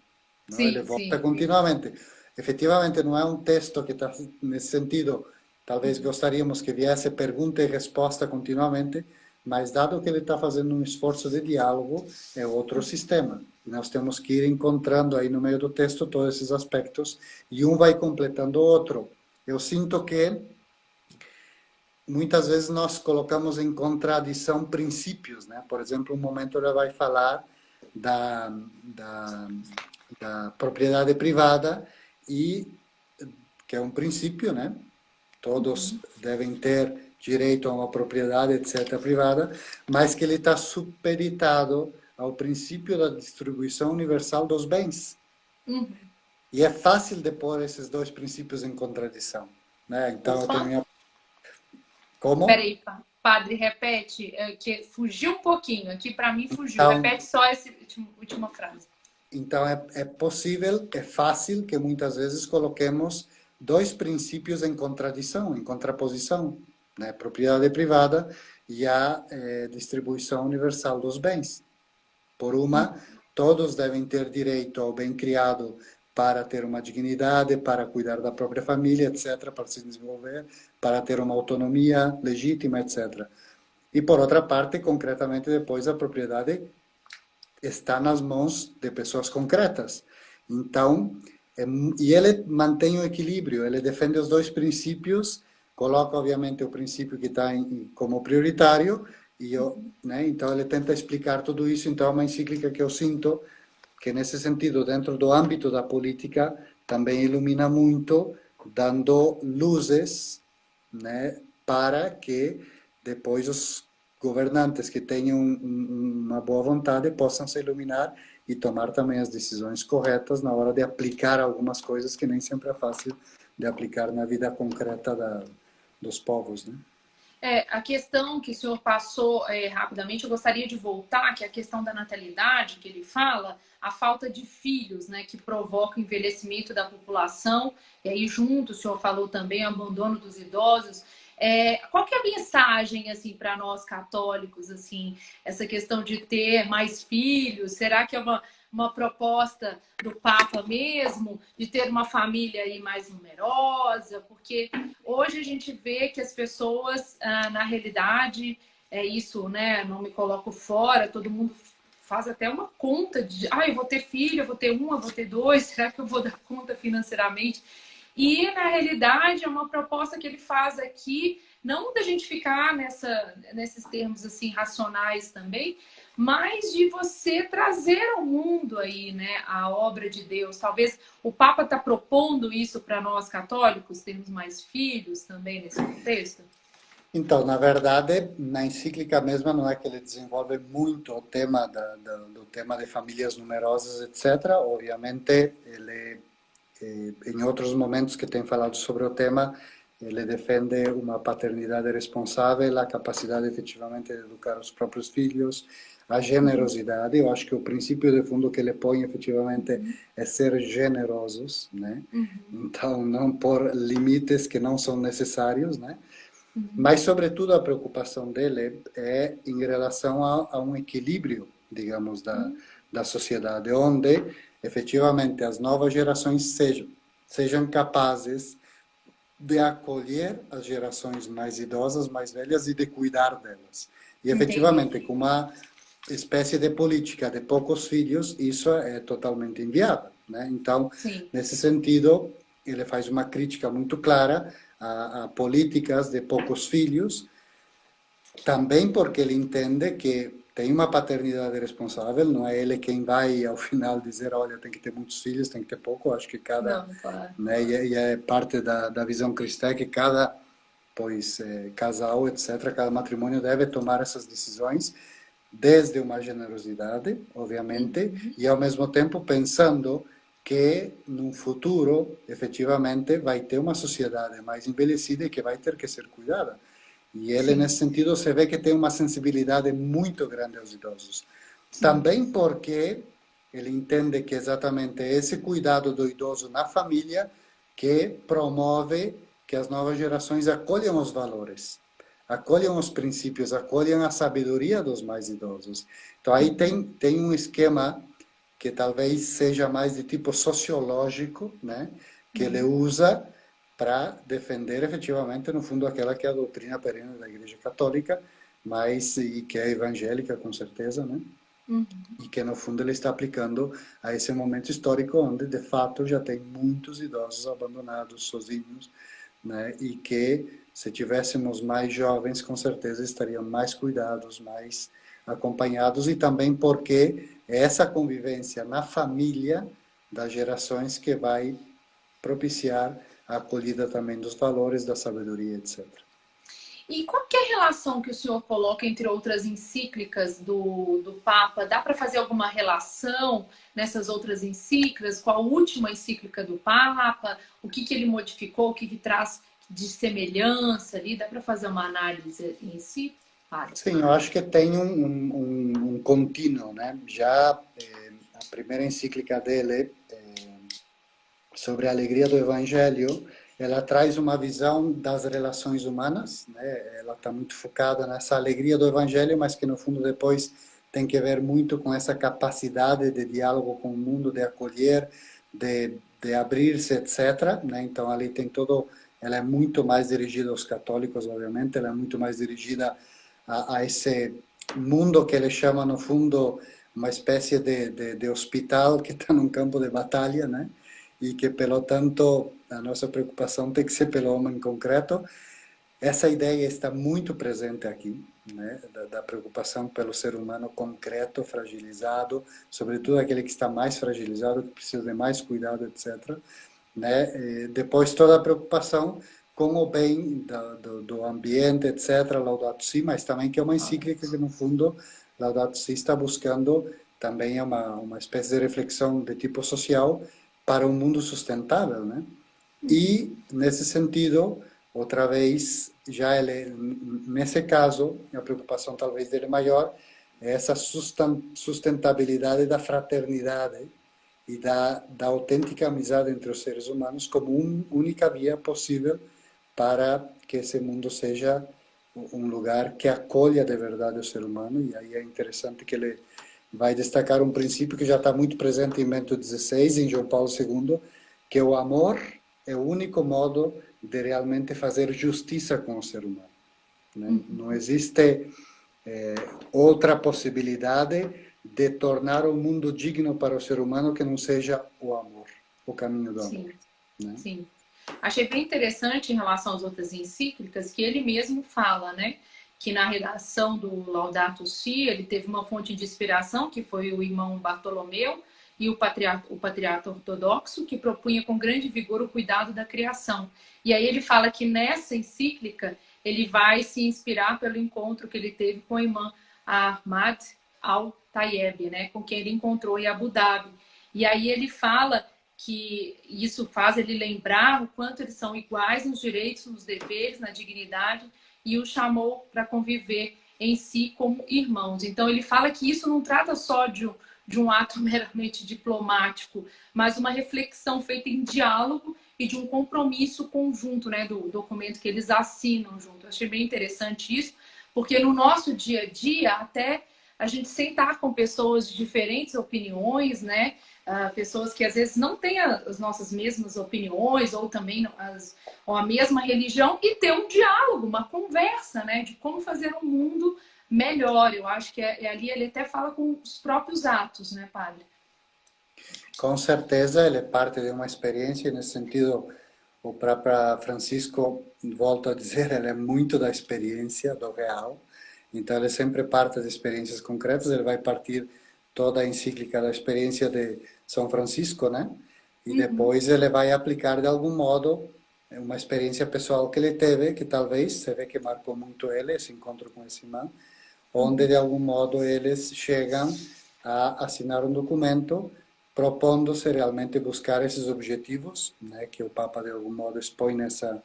Speaker 2: Não? Ele
Speaker 1: Sim,
Speaker 2: volta
Speaker 1: sim, sim.
Speaker 2: continuamente. Efetivamente, não é um texto que está nesse sentido. Talvez gostaríamos que viesse pergunta e resposta continuamente, mas dado que ele está fazendo um esforço de diálogo, é outro sistema. E nós temos que ir encontrando aí no meio do texto todos esses aspectos e um vai completando o outro. Eu sinto que muitas vezes nós colocamos em contradição princípios, né? Por exemplo, um momento ele vai falar da, da, da propriedade privada e que é um princípio, né? Todos devem ter direito a uma propriedade, etc., privada, mas que ele está supeditado ao princípio da distribuição universal dos bens.
Speaker 1: Uhum.
Speaker 2: E é fácil de pôr esses dois princípios em contradição, né? Então, eu tenho
Speaker 1: Opa,
Speaker 2: minha... Como?
Speaker 1: peraí, padre, repete, que fugiu um pouquinho, aqui para mim fugiu.
Speaker 2: Então,
Speaker 1: Repete só essa última frase.
Speaker 2: então é possível, é fácil que muitas vezes coloquemos dois princípios em contradição, em contraposição, né? Propriedade privada e a distribuição universal dos bens. Por uma, todos devem ter direito ao bem criado para ter uma dignidade, para cuidar da própria família, etc., para se desenvolver, para ter uma autonomia legítima, etc. E por outra parte, concretamente depois, a propriedade está nas mãos de pessoas concretas. Então, e ele mantém o equilíbrio, ele defende os dois princípios, coloca obviamente o princípio que está como prioritário, e eu, né, então ele tenta explicar tudo isso. Então é uma encíclica que eu sinto que nesse sentido, dentro do âmbito da política, também ilumina muito, dando luzes, né, para que depois os governantes que tenham uma boa vontade possam se iluminar e tomar também as decisões corretas na hora de aplicar algumas coisas que nem sempre é fácil de aplicar na vida concreta dos povos, né?
Speaker 1: A questão que o senhor passou rapidamente, eu gostaria de voltar, que é a questão da natalidade, que ele fala, a falta de filhos, né, que provoca o envelhecimento da população, e aí junto o senhor falou também o abandono dos idosos. Qual que é a mensagem assim para nós católicos, assim, essa questão de ter mais filhos? Será que é uma proposta do Papa mesmo, de ter uma família aí mais numerosa? Porque hoje a gente vê que as pessoas, na realidade, é isso, né? Não me coloco fora, todo mundo faz até uma conta de, eu vou ter filho, eu vou ter um, eu vou ter dois, será que eu vou dar conta financeiramente? E, na realidade, é uma proposta que ele faz aqui, não da gente ficar nesses termos assim racionais também, mas de você trazer ao mundo aí, né, a obra de Deus. Talvez o Papa está propondo isso para nós católicos, termos mais filhos também nesse contexto?
Speaker 2: Então, na verdade, na encíclica mesma não é que ele desenvolve muito o tema do tema de famílias numerosas, etc. Obviamente, ele, em outros momentos que tem falado sobre o tema, ele defende uma paternidade responsável, a capacidade efetivamente de educar os próprios filhos, a generosidade. Eu acho que o princípio de fundo que ele põe efetivamente é ser generosos, né? Então, não pôr limites que não são necessários, né? Mas, sobretudo, a preocupação dele é em relação a um equilíbrio, digamos, da sociedade, onde, efetivamente, as novas gerações sejam capazes de acolher as gerações mais idosas, mais velhas e de cuidar delas. E
Speaker 1: Entendi.
Speaker 2: efetivamente, com uma espécie de política de poucos filhos, isso é totalmente inviável, né? Então,
Speaker 1: Sim,
Speaker 2: nesse sentido, ele faz uma crítica muito clara a políticas de poucos filhos, também porque ele entende que tem uma paternidade responsável, não é ele quem vai ao final dizer, olha, tem que ter muitos filhos, tem que ter pouco, acho que cada,
Speaker 1: não, claro.
Speaker 2: né, e é parte da visão cristã que cada, pois, casal, etc., cada matrimônio deve tomar essas decisões desde uma generosidade, obviamente,
Speaker 1: Uhum.
Speaker 2: e ao mesmo tempo pensando que num futuro, efetivamente, vai ter uma sociedade mais envelhecida e que vai ter que ser cuidada. E ele,
Speaker 1: Sim,
Speaker 2: nesse sentido, se vê que tem uma sensibilidade muito grande aos idosos.
Speaker 1: sim,
Speaker 2: Também porque ele entende que exatamente esse cuidado do idoso na família que promove que as novas gerações acolham os valores, acolham os princípios, acolham a sabedoria dos mais idosos. Então aí
Speaker 1: uhum.
Speaker 2: tem um esquema que talvez seja mais de tipo sociológico, né, que ele
Speaker 1: Uhum.
Speaker 2: usa para defender efetivamente, no fundo, aquela que é a doutrina perene da Igreja Católica, mas e que é evangélica com certeza, né?
Speaker 1: Uhum.
Speaker 2: E que no fundo ele está aplicando a esse momento histórico onde de fato já tem muitos idosos abandonados, sozinhos, né? E que se tivéssemos mais jovens, com certeza estariam mais cuidados, mais acompanhados e também porque é essa convivência na família das gerações que vai propiciar a acolhida também dos valores, da sabedoria, etc.
Speaker 1: E qual que é a relação que o senhor coloca entre outras encíclicas do Papa? Dá para fazer alguma relação nessas outras encíclicas com a última encíclica do Papa? O que, que ele modificou? O que, que traz de semelhança ali? Dá para fazer uma análise em si? Padre?
Speaker 2: Sim, eu acho que tem um contínuo, né? Já a primeira encíclica dele, sobre a alegria do Evangelho, ela traz uma visão das relações humanas, né? Ela está muito focada nessa alegria do Evangelho, mas que no fundo depois tem que ver muito com essa capacidade de diálogo com o mundo, de acolher, de abrir-se, etc. Né? Então ali tem todo, ela é muito mais dirigida aos católicos, obviamente, ela é muito mais dirigida a esse mundo que ele chama no fundo uma espécie de hospital que está num campo de batalha, né? E que, pelo tanto, a nossa preocupação tem que ser pelo homem concreto. Essa ideia está muito presente aqui, né? Da preocupação pelo ser humano concreto, fragilizado, sobretudo aquele que está mais fragilizado, que precisa de mais cuidado, etc. Né? E depois toda a preocupação com o bem do ambiente, etc., Laudato Si, mas também que é uma encíclica que, no fundo, Laudato Si está buscando também é uma espécie de reflexão de tipo social para um mundo sustentável, né? E, nesse sentido, outra vez, já ele, nesse caso, a preocupação talvez dele maior é essa sustentabilidade da fraternidade e da autêntica amizade entre os seres humanos como única via possível para que esse mundo seja um lugar que acolha de verdade o ser humano. E aí é interessante que ele vai destacar um princípio que já está muito presente em Bento XVI, em João Paulo II, que o amor é o único modo de realmente fazer justiça com o ser humano. Né? Não
Speaker 1: Uhum.
Speaker 2: existe outra possibilidade de tornar o mundo digno para o ser humano que não seja o amor, o caminho do amor.
Speaker 1: Sim,
Speaker 2: Né?
Speaker 1: sim. Achei bem interessante em relação às outras encíclicas que ele mesmo fala, né? Que na redação do Laudato Si ele teve uma fonte de inspiração, que foi o irmão Bartolomeu e o patriarca ortodoxo, que propunha com grande vigor o cuidado da criação. E aí ele fala que nessa encíclica ele vai se inspirar pelo encontro que ele teve com a irmã Ahmad Al-Tayeb, né? Com quem ele encontrou em Abu Dhabi. E aí ele fala que isso faz ele lembrar o quanto eles são iguais nos direitos, nos deveres, na dignidade, e o chamou para conviver em si como irmãos. Então ele fala que isso não trata só de um ato meramente diplomático, mas uma reflexão feita em diálogo e de um compromisso conjunto, né, do documento que eles assinam junto. Eu achei bem interessante isso, porque no nosso dia a dia, até a gente sentar com pessoas de diferentes opiniões, né? Pessoas que às vezes não têm as nossas mesmas opiniões ou também ou a mesma religião e ter um diálogo, uma conversa, né? De como fazer um mundo melhor. Eu acho que ali ele até fala com os próprios atos, né, padre?
Speaker 2: Com certeza, ele é parte de uma experiência, nesse sentido, o Papa Francisco, volto a dizer, ele é muito da experiência, do real, então ele sempre parte de experiências concretas, ele vai partir toda a encíclica da experiência de São Francisco, né? E depois ele vai aplicar de algum modo uma experiência pessoal que ele teve, que talvez, você vê que marcou muito ele, esse encontro com esse irmão, onde de algum modo eles chegam a assinar um documento propondo-se realmente buscar esses objetivos, né, que o Papa de algum modo expõe nessa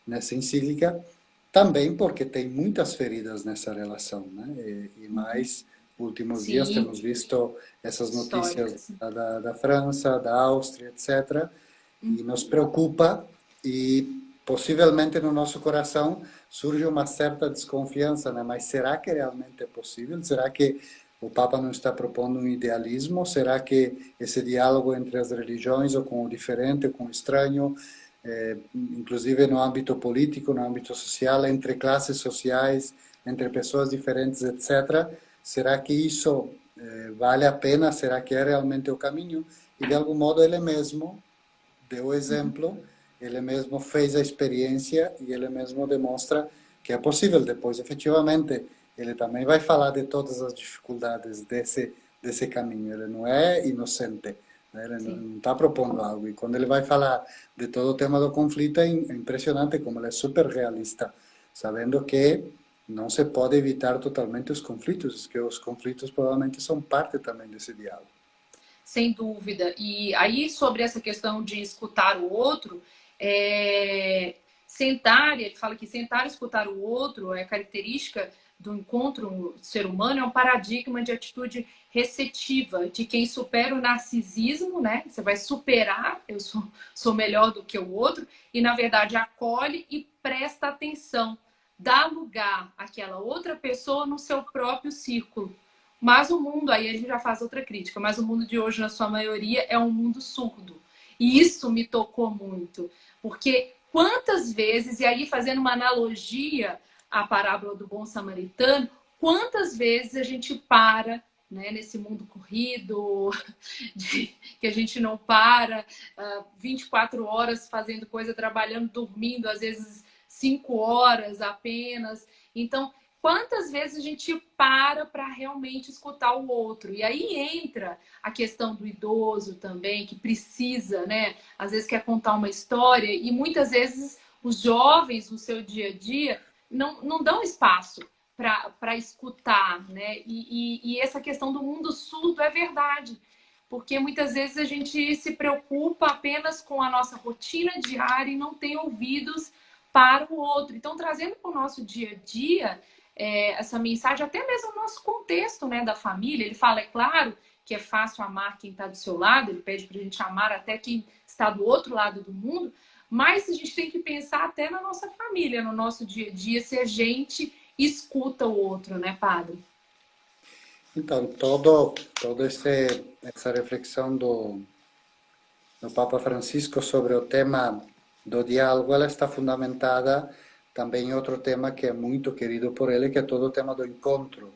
Speaker 2: encíclica, também porque tem muitas feridas nessa relação, né, e mais últimos
Speaker 1: Sim.
Speaker 2: dias temos visto essas notícias
Speaker 1: Históricas.
Speaker 2: da França, da Áustria, etc., e nos preocupa e possivelmente no nosso coração surge uma certa desconfiança, né? Mas será que realmente é possível? Será que o Papa não está propondo um idealismo? Será que esse diálogo entre as religiões, ou com o diferente, ou com o estranho, inclusive no âmbito político, no âmbito social, entre classes sociais, entre pessoas diferentes, etc., será que isso vale a pena? Será que é realmente o caminho? E de algum modo ele mesmo deu o exemplo, ele mesmo fez a experiência e ele mesmo demonstra que é possível. Depois, efetivamente, ele também vai falar de todas as dificuldades desse caminho. Ele não é inocente, né? Ele não está propondo algo. E quando ele vai falar de todo o tema do conflito, é impressionante como ele é super realista, sabendo que não se pode evitar totalmente os conflitos, que os conflitos provavelmente são parte também desse diálogo.
Speaker 1: Sem dúvida. E aí, sobre essa questão de escutar o outro, sentar, ele fala que sentar e escutar o outro é característica do encontro ser humano, é um paradigma de atitude receptiva, de quem supera o narcisismo, né? Você vai superar, eu sou melhor do que o outro, e na verdade acolhe e presta atenção, dá lugar àquela outra pessoa no seu próprio círculo. Mas o mundo, aí a gente já faz outra crítica, mas o mundo de hoje, na sua maioria, é um mundo surdo. E isso me tocou muito. Porque quantas vezes, e aí fazendo uma analogia à parábola do bom samaritano, quantas vezes a gente para, né, nesse mundo corrido, que a gente não para, 24 horas fazendo coisa, trabalhando, dormindo, às vezes 5 horas apenas. Então, quantas vezes a gente para realmente escutar o outro? E aí entra a questão do idoso também, que precisa, né? Às vezes quer contar uma história e muitas vezes os jovens no seu dia a dia não dão espaço para escutar, né? E essa questão do mundo surdo é verdade. Porque muitas vezes a gente se preocupa apenas com a nossa rotina diária e não tem ouvidos para o outro. Então, trazendo para o nosso dia a dia, essa mensagem, até mesmo no nosso contexto, né, da família. Ele fala, é claro, que é fácil amar quem está do seu lado, ele pede para a gente amar até quem está do outro lado do mundo, mas a gente tem que pensar até na nossa família, no nosso dia a dia, se a gente escuta o outro, né, padre?
Speaker 2: Então, toda essa reflexão do Papa Francisco sobre o tema do diálogo, ela está fundamentada também em outro tema que é muito querido por ele, que é todo o tema do encontro.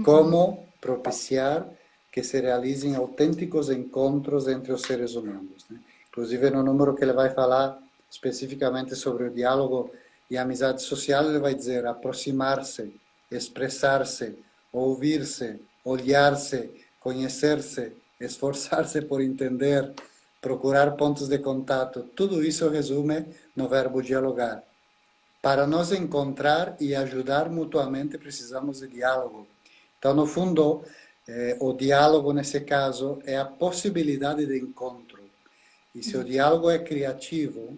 Speaker 2: Como propiciar que se realizem autênticos encontros entre os seres humanos, né? Inclusive, no número que ele vai falar especificamente sobre o diálogo e a amizade social, ele vai dizer aproximar-se, expressar-se, ouvir-se, olhar-se, conhecer-se, esforçar-se por entender, procurar pontos de contato. Tudo isso resume no verbo dialogar. Para nos encontrar e ajudar mutuamente, precisamos de diálogo. Então, no fundo, o diálogo, nesse caso, é a possibilidade de encontro. E se o diálogo é criativo,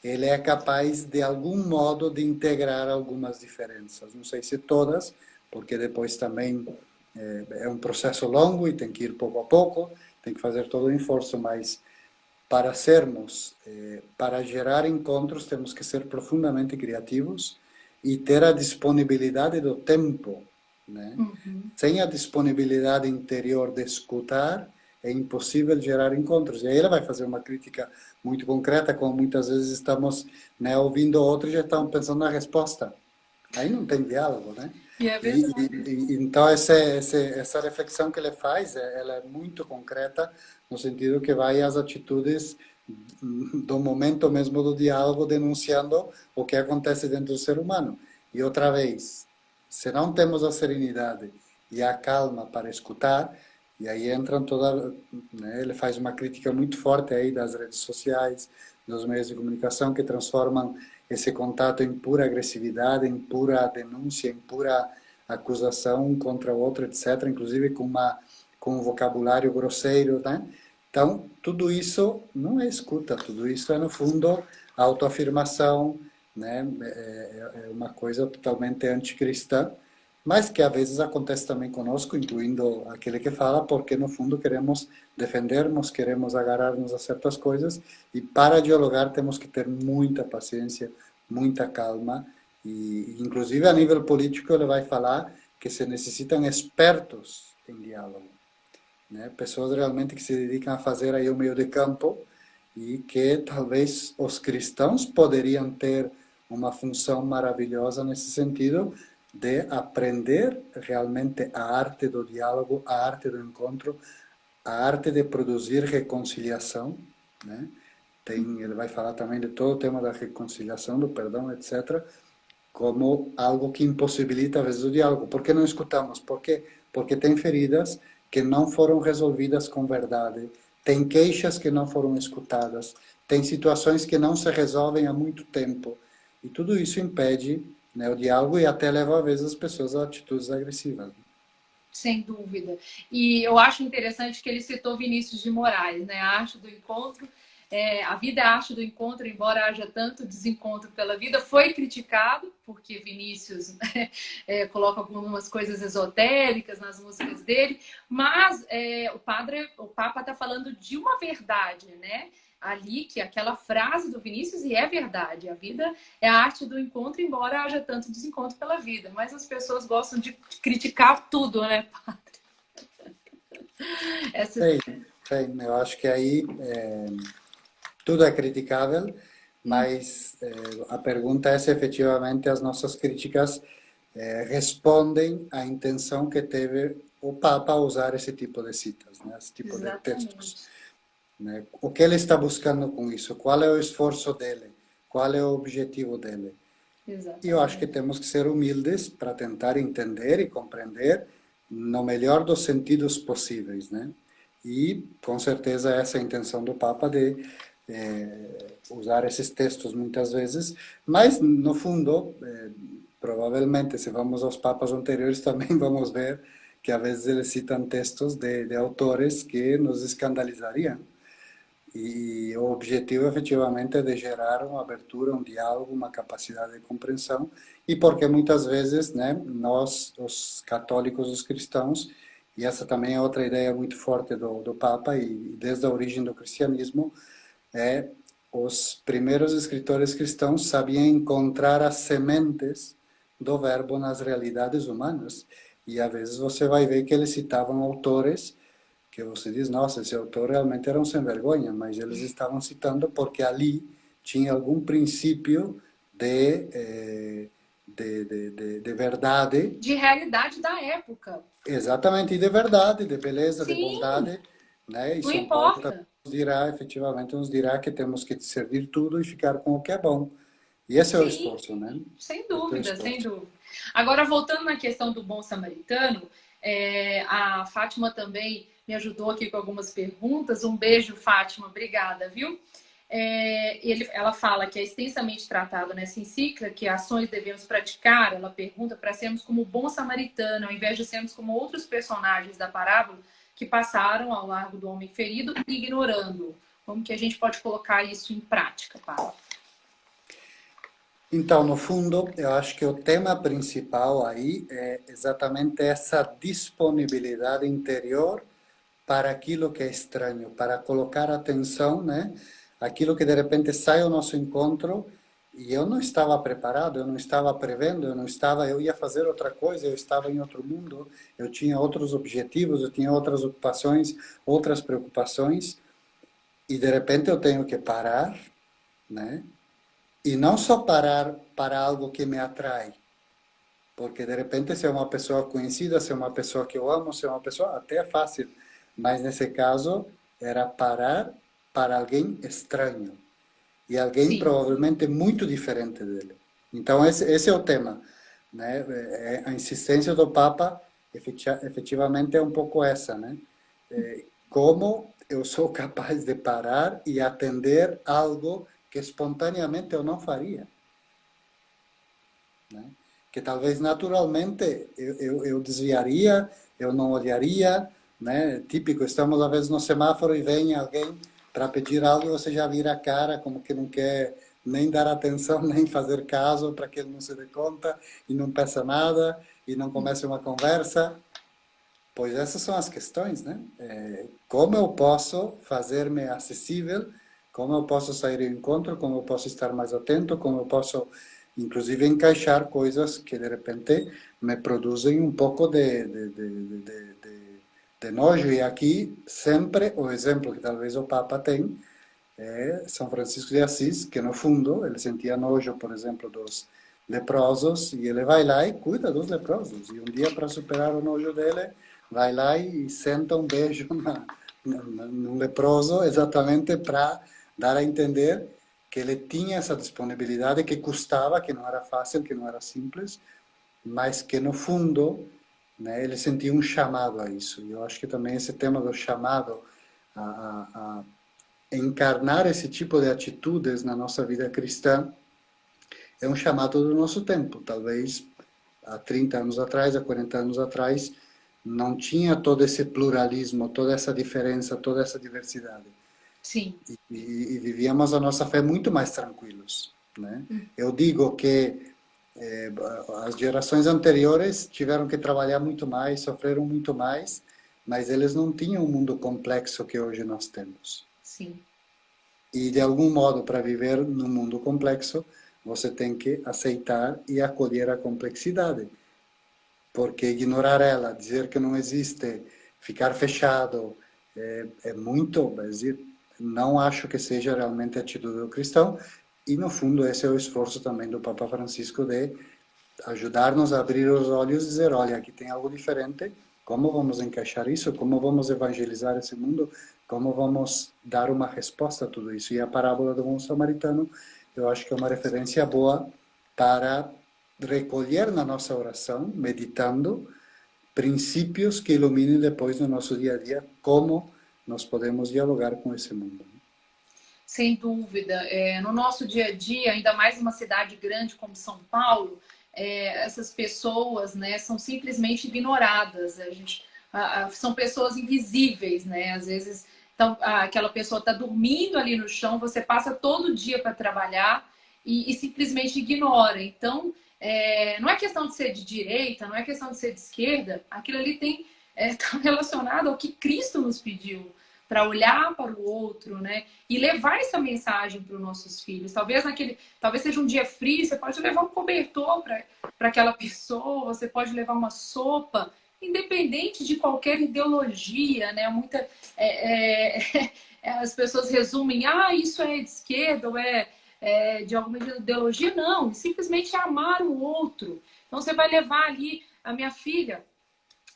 Speaker 2: ele é capaz, de algum modo, de integrar algumas diferenças. Não sei se todas, porque depois também é um processo longo e tem que ir pouco a pouco, tem que fazer todo o esforço, mas para gerar encontros, temos que ser profundamente criativos e ter a disponibilidade do tempo né?
Speaker 1: Uhum.
Speaker 2: Sem a disponibilidade interior de escutar, é impossível gerar encontros. E aí ela vai fazer uma crítica muito concreta, como muitas vezes estamos, né, ouvindo outro e já estamos pensando na resposta. Aí não tem diálogo, né?
Speaker 1: E é
Speaker 2: E,
Speaker 1: verdade.
Speaker 2: então essa reflexão que ele faz, ela é muito concreta no sentido que vai às atitudes do momento mesmo do diálogo, denunciando o que acontece dentro do ser humano. E outra vez, se não temos a serenidade e a calma para escutar, e aí entram toda, né, ele faz uma crítica muito forte aí das redes sociais, dos meios de comunicação que transformam esse contato em pura agressividade, em pura denúncia, em pura acusação um contra o outro, etc., inclusive com um vocabulário grosseiro, né? Então, tudo isso não é escuta, tudo isso é, no fundo, autoafirmação, né? É uma coisa totalmente anticristã, mas que às vezes acontece também conosco, incluindo aquele que fala, porque no fundo queremos defendermos, queremos agarrar-nos a certas coisas, e para dialogar temos que ter muita paciência, muita calma, e inclusive a nível político ele vai falar que se necessitam expertos em diálogo, né? Pessoas realmente que se dedicam a fazer aí o meio de campo e que talvez os cristãos poderiam ter uma função maravilhosa nesse sentido de aprender realmente a arte do diálogo, a arte do encontro, a arte de produzir reconciliação, né? Ele vai falar também de todo o tema da reconciliação, do perdão, etc., como algo que impossibilita, às vezes, o diálogo. Por que não escutamos? Por quê? Porque tem feridas que não foram resolvidas com verdade, tem queixas que não foram escutadas, tem situações que não se resolvem há muito tempo. E tudo isso impede, né, o diálogo e até leva, às vezes, as pessoas a atitudes agressivas.
Speaker 1: Sem dúvida. E eu acho interessante que ele citou Vinícius de Moraes, né? A arte do encontro. A vida é a arte do encontro, embora haja tanto desencontro pela vida, foi criticado, porque Vinícius coloca algumas coisas esotéricas nas músicas dele, mas o Papa está falando de uma verdade, né? Ali, que é aquela frase do Vinícius, e é verdade, a vida é a arte do encontro, embora haja tanto desencontro pela vida, mas as pessoas gostam de criticar tudo, né? Essa...
Speaker 2: Sim, sim, eu acho que aí tudo é criticável, mas a pergunta é se efetivamente as nossas críticas respondem à intenção que teve o Papa a usar esse tipo de citas, né? Esse tipo de textos.
Speaker 1: Exatamente.
Speaker 2: Né? O que ele está buscando com isso? Qual é o esforço dele? Qual é o objetivo dele? E eu acho que
Speaker 1: Exatamente.
Speaker 2: temos que ser humildes para tentar entender e compreender no melhor dos sentidos possíveis, né? E, com certeza, essa é a intenção do Papa de usar esses textos muitas vezes, mas, no fundo, provavelmente, se vamos aos papas anteriores, também vamos ver que, às vezes, eles citam textos de autores que nos escandalizariam. E o objetivo, efetivamente, é de gerar uma abertura, um diálogo, uma capacidade de compreensão. E porque muitas vezes, né, nós, os católicos, os cristãos, e essa também é outra ideia muito forte do Papa, e desde a origem do cristianismo, os primeiros escritores cristãos sabiam encontrar as sementes do verbo nas realidades humanas. E às vezes você vai ver que eles citavam autores que você diz, nossa, esse autor realmente era um sem vergonha, mas eles estavam citando porque ali tinha algum princípio de verdade,
Speaker 1: De realidade da época.
Speaker 2: exatamente, e de verdade, de beleza, de
Speaker 1: Sim,
Speaker 2: bondade, né? E
Speaker 1: não
Speaker 2: São Paulo também
Speaker 1: importa.
Speaker 2: nos dirá, efetivamente, nos dirá que temos que servir tudo e ficar com o que é bom. E esse é o
Speaker 1: Sim,
Speaker 2: esforço, né?
Speaker 1: sem
Speaker 2: Esse é o
Speaker 1: dúvida, sem
Speaker 2: esforço.
Speaker 1: dúvida. Agora, voltando na questão do bom samaritano, a Fátima também me ajudou aqui com algumas perguntas. Um beijo, Fátima, obrigada, viu? Ela fala que é extensamente tratado nessa encíclica que ações devemos praticar. Ela pergunta para sermos como o bom samaritano, ao invés de sermos como outros personagens da parábola que passaram ao largo do homem ferido, ignorando. Como que a gente pode colocar isso em prática, Paula?
Speaker 2: Então, no fundo, eu acho que o tema principal aí é exatamente essa disponibilidade interior para aquilo que é estranho, para colocar atenção, né? Aquilo que de repente sai ao nosso encontro E eu não estava preparado, eu não estava prevendo, eu ia fazer outra coisa, eu estava em outro mundo, eu tinha outros objetivos, eu tinha outras ocupações, outras preocupações, e de repente eu tenho que parar, né? E não só parar para algo que me atrai, porque de repente se é uma pessoa conhecida, se é uma pessoa que eu amo, se é uma pessoa, até é fácil, mas nesse caso era parar para alguém estranho e alguém
Speaker 1: Sim,
Speaker 2: provavelmente muito diferente dele. Então esse é o tema, né? A insistência do Papa efetivamente é um pouco essa, né? Como eu sou capaz de parar e atender algo que espontaneamente eu não faria, né? Que talvez naturalmente eu desviaria, eu não olharia, né? Típico, estamos às vezes no semáforo e vem alguém para pedir algo e você já vira a cara como que não quer nem dar atenção, nem fazer caso para que ele não se dê conta e não peça nada e não comece uma conversa. Pois essas são as questões, né? Como eu posso fazer-me acessível, como eu posso sair ao encontro, como eu posso estar mais atento, como eu posso, inclusive, encaixar coisas que, de repente, me produzem um pouco de nojo. E aqui, sempre, o exemplo que talvez o Papa tem é São Francisco de Assis, que, no fundo, ele sentia nojo, por exemplo, dos leprosos, e ele vai lá e cuida dos leprosos. E um dia, para superar o nojo dele, vai lá e senta um beijo no leproso, exatamente para dar a entender que ele tinha essa disponibilidade, que custava, que não era fácil, que não era simples, mas que no fundo, né, ele sentia um chamado a isso. E eu acho que também esse tema do chamado a encarnar esse tipo de atitudes na nossa vida cristã é um chamado do nosso tempo. Talvez há 30 anos atrás, há 40 anos atrás, não tinha todo esse pluralismo, toda essa diferença, toda essa diversidade.
Speaker 1: sim.
Speaker 2: E vivíamos a nossa fé muito mais tranquilos, né? Eu digo que as gerações anteriores tiveram que trabalhar muito mais, sofreram muito mais, mas eles não tinham o mundo complexo que hoje nós temos.
Speaker 1: Sim.
Speaker 2: E de algum modo, para viver num mundo complexo, você tem que aceitar e acolher a complexidade. Porque ignorar ela, dizer que não existe, ficar fechado, é muito, mas não acho que seja realmente a atitude do cristão. E, no fundo, esse é o esforço também do Papa Francisco de ajudar-nos a abrir os olhos e dizer, olha, aqui tem algo diferente, como vamos encaixar isso? Como vamos evangelizar esse mundo? Como vamos dar uma resposta a tudo isso? E a parábola do bom samaritano, eu acho que é uma referência boa para recolher na nossa oração, meditando, princípios que iluminem depois no nosso dia a dia como nós podemos dialogar com esse mundo.
Speaker 1: Sem dúvida. No nosso dia a dia, ainda mais numa cidade grande como São Paulo, essas pessoas, né, são simplesmente ignoradas. São pessoas invisíveis, né? Às vezes, então, aquela pessoa está dormindo ali no chão, você passa todo dia para trabalhar e simplesmente ignora. Então, não é questão de ser de direita, não é questão de ser de esquerda, aquilo ali está relacionado ao que Cristo nos pediu para olhar para o outro, né? E levar essa mensagem para os nossos filhos. Talvez seja um dia frio, você pode levar um cobertor para aquela pessoa, você pode levar uma sopa, independente de qualquer ideologia, né? As pessoas resumem, isso é de esquerda ou de alguma ideologia. Não, simplesmente amar o outro. Então você vai levar ali a minha filha.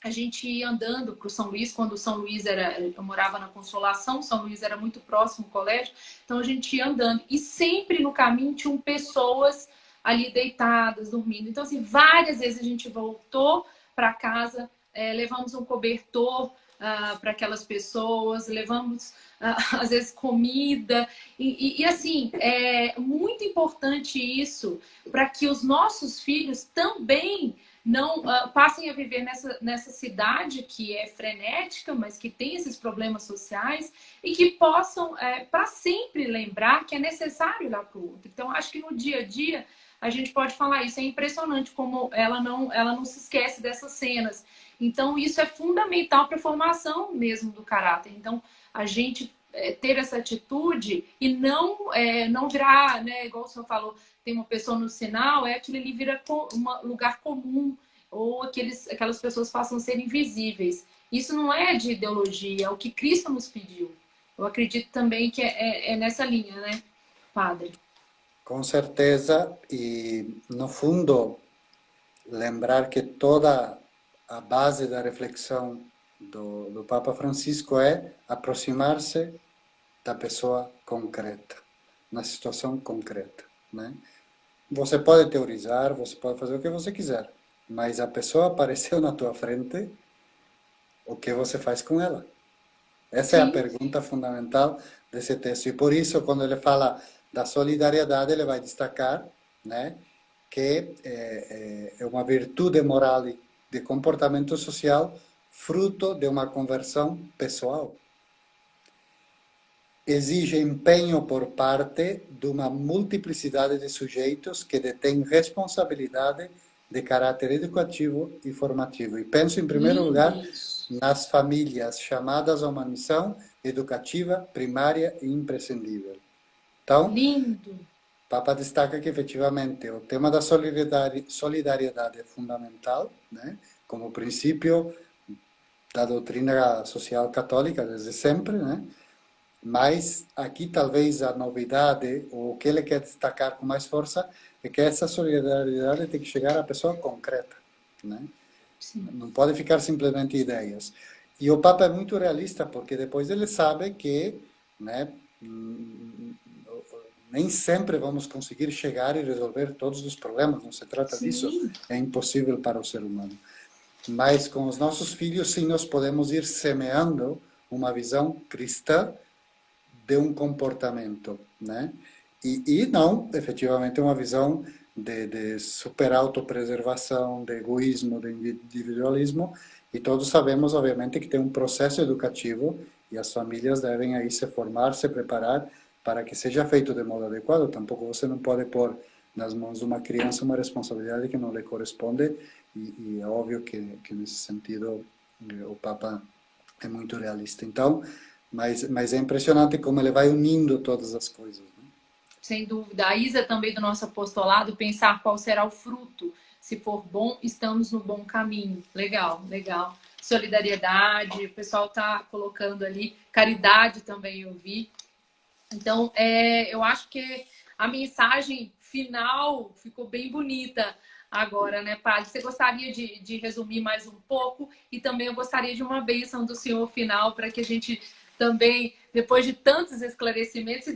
Speaker 1: A gente ia andando para o São Luís, quando o São Luís eu morava na Consolação, São Luís era muito próximo ao colégio, então a gente ia andando. E sempre no caminho tinham pessoas ali deitadas, dormindo. Então, assim, várias vezes a gente voltou para casa, levamos um cobertor para aquelas pessoas, levamos, às vezes, comida. E, assim, é muito importante isso para que os nossos filhos também não passem a viver nessa cidade que é frenética, mas que tem esses problemas sociais e que possam, para sempre, lembrar que é necessário olhar para o outro. Então, acho que no dia a dia a gente pode falar isso. É impressionante como ela não se esquece dessas cenas. Então, isso é fundamental para a formação mesmo do caráter. Então, a gente ter essa atitude e não virar, né, igual o senhor falou, tem uma pessoa no sinal, aquilo ali vira um lugar comum, ou aquelas pessoas passam a ser invisíveis. Isso não é de ideologia, é o que Cristo nos pediu. Eu acredito também que é nessa linha, né, Padre?
Speaker 2: Com certeza, e no fundo, lembrar que toda a base da reflexão do Papa Francisco é aproximar-se da pessoa concreta, na situação concreta, né? Você pode teorizar, você pode fazer o que você quiser, mas a pessoa apareceu na tua frente, o que você faz com ela? Essa é a
Speaker 1: Sim,
Speaker 2: pergunta fundamental desse texto. E por isso, quando ele fala da solidariedade, ele vai destacar, né, que é uma virtude moral e de comportamento social fruto de uma conversão pessoal. Exige empenho por parte de uma multiplicidade de sujeitos que detêm responsabilidade de caráter educativo e formativo. E penso, em primeiro
Speaker 1: lindo
Speaker 2: lugar,
Speaker 1: isso.
Speaker 2: nas famílias chamadas a uma missão educativa primária e imprescindível. Então,
Speaker 1: Lindo.
Speaker 2: o Papa destaca que, efetivamente, o tema da solidariedade é fundamental, né, como princípio da doutrina social católica desde sempre, né? Mas aqui talvez a novidade, ou o que ele quer destacar com mais força, é que essa solidariedade tem que chegar à pessoa concreta, né?
Speaker 1: Sim.
Speaker 2: Não pode ficar simplesmente ideias. E o Papa é muito realista, porque depois ele sabe que, né, nem sempre vamos conseguir chegar e resolver todos os problemas, não se trata disso,
Speaker 1: Sim.
Speaker 2: é impossível para o ser humano. Mas com os nossos filhos, sim, nós podemos ir semeando uma visão cristã de um comportamento, né? E não, efetivamente, uma visão de super autopreservação, de egoísmo, de individualismo, e todos sabemos, obviamente, que tem um processo educativo e as famílias devem aí se formar, se preparar para que seja feito de modo adequado. Tampouco você não pode pôr nas mãos de uma criança uma responsabilidade que não lhe corresponde, e é óbvio que nesse sentido o Papa é muito realista. Então, mas é impressionante como ele vai unindo todas as coisas, né?
Speaker 1: Sem dúvida. A Isa também do nosso apostolado, pensar qual será o fruto. Se for bom, estamos no bom caminho. Legal, legal. Solidariedade, o pessoal está colocando ali. Caridade também eu vi. Então, eu acho que a mensagem final ficou bem bonita agora, né, Padre? Você gostaria de resumir mais um pouco? E também eu gostaria de uma bênção do Senhor final para que a gente também, depois de tantos esclarecimentos,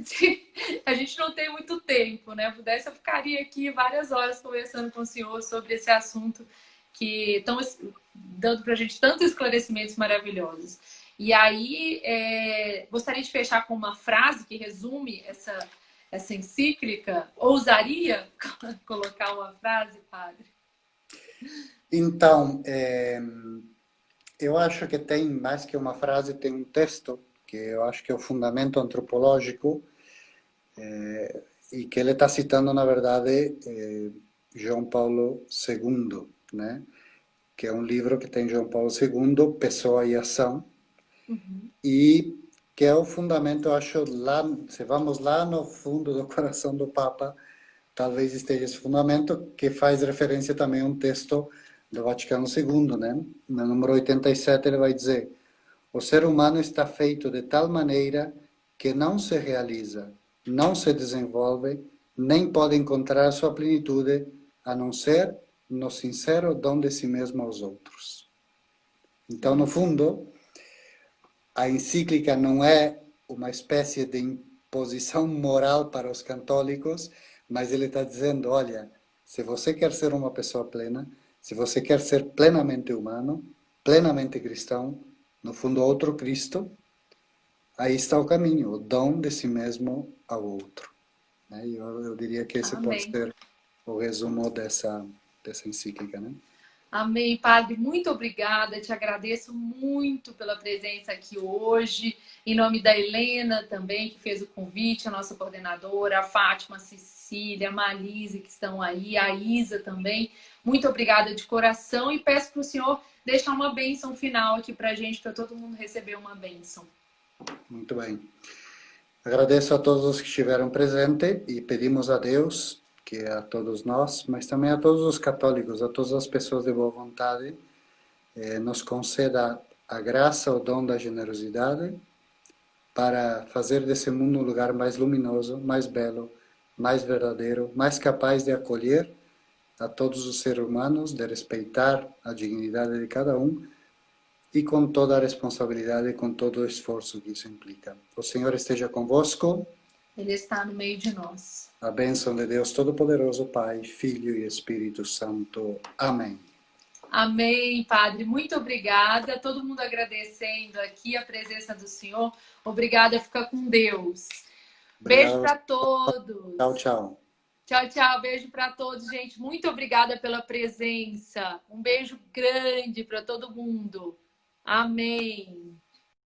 Speaker 1: a gente não tem muito tempo, né? Pudesse, eu ficaria aqui várias horas conversando com o Senhor sobre esse assunto que estão dando para a gente tantos esclarecimentos maravilhosos. E aí, gostaria de fechar com uma frase que resume essa encíclica. Ousaria colocar uma frase, Padre?
Speaker 2: Então, eu acho que tem mais que uma frase, tem um texto que eu acho que é o fundamento antropológico, e que ele está citando, na verdade, João Paulo II, né? Que é um livro que tem João Paulo II, Pessoa e Ação,
Speaker 1: Uhum.
Speaker 2: e que é o fundamento, eu acho, lá, se vamos lá no fundo do coração do Papa, talvez esteja esse fundamento, que faz referência também a um texto do Vaticano II, né? No número 87 ele vai dizer: o ser humano está feito de tal maneira que não se realiza, não se desenvolve, nem pode encontrar sua plenitude, a não ser no sincero dom de si mesmo aos outros. Então, no fundo, a encíclica não é uma espécie de imposição moral para os católicos, mas ele está dizendo, olha, se você quer ser uma pessoa plena, se você quer ser plenamente humano, plenamente cristão, no fundo outro Cristo, aí está o caminho, o dom de si mesmo ao outro. Né? Eu diria que esse pode
Speaker 1: Amém.
Speaker 2: ser o resumo dessa encíclica, né?
Speaker 1: Amém, Padre. Muito obrigada. Te agradeço muito pela presença aqui hoje. Em nome da Helena também, que fez o convite, a nossa coordenadora, a Fátima, a Cecília, a Malise, que estão aí, a Isa também. Muito obrigada de coração e peço para o senhor deixar uma bênção final aqui para a gente, para todo mundo receber uma bênção.
Speaker 2: Muito bem. Agradeço a todos os que estiveram presentes e pedimos a Deus que é a todos nós, mas também a todos os católicos, a todas as pessoas de boa vontade, nos conceda a graça, o dom da generosidade, para fazer desse mundo um lugar mais luminoso, mais belo, mais verdadeiro, mais capaz de acolher a todos os seres humanos, de respeitar a dignidade de cada um e com toda a responsabilidade e com todo o esforço que isso implica. O Senhor esteja convosco.
Speaker 1: Ele está no meio de nós.
Speaker 2: A bênção de Deus Todo-Poderoso, Pai, Filho e Espírito Santo. Amém.
Speaker 1: Amém, Padre. Muito obrigada. Todo mundo agradecendo aqui a presença do Senhor. Obrigada. Fica com Deus. Beijo para todos.
Speaker 2: Tchau, tchau.
Speaker 1: Tchau, tchau. Beijo para todos, gente. Muito obrigada pela presença. Um beijo grande para todo mundo. Amém.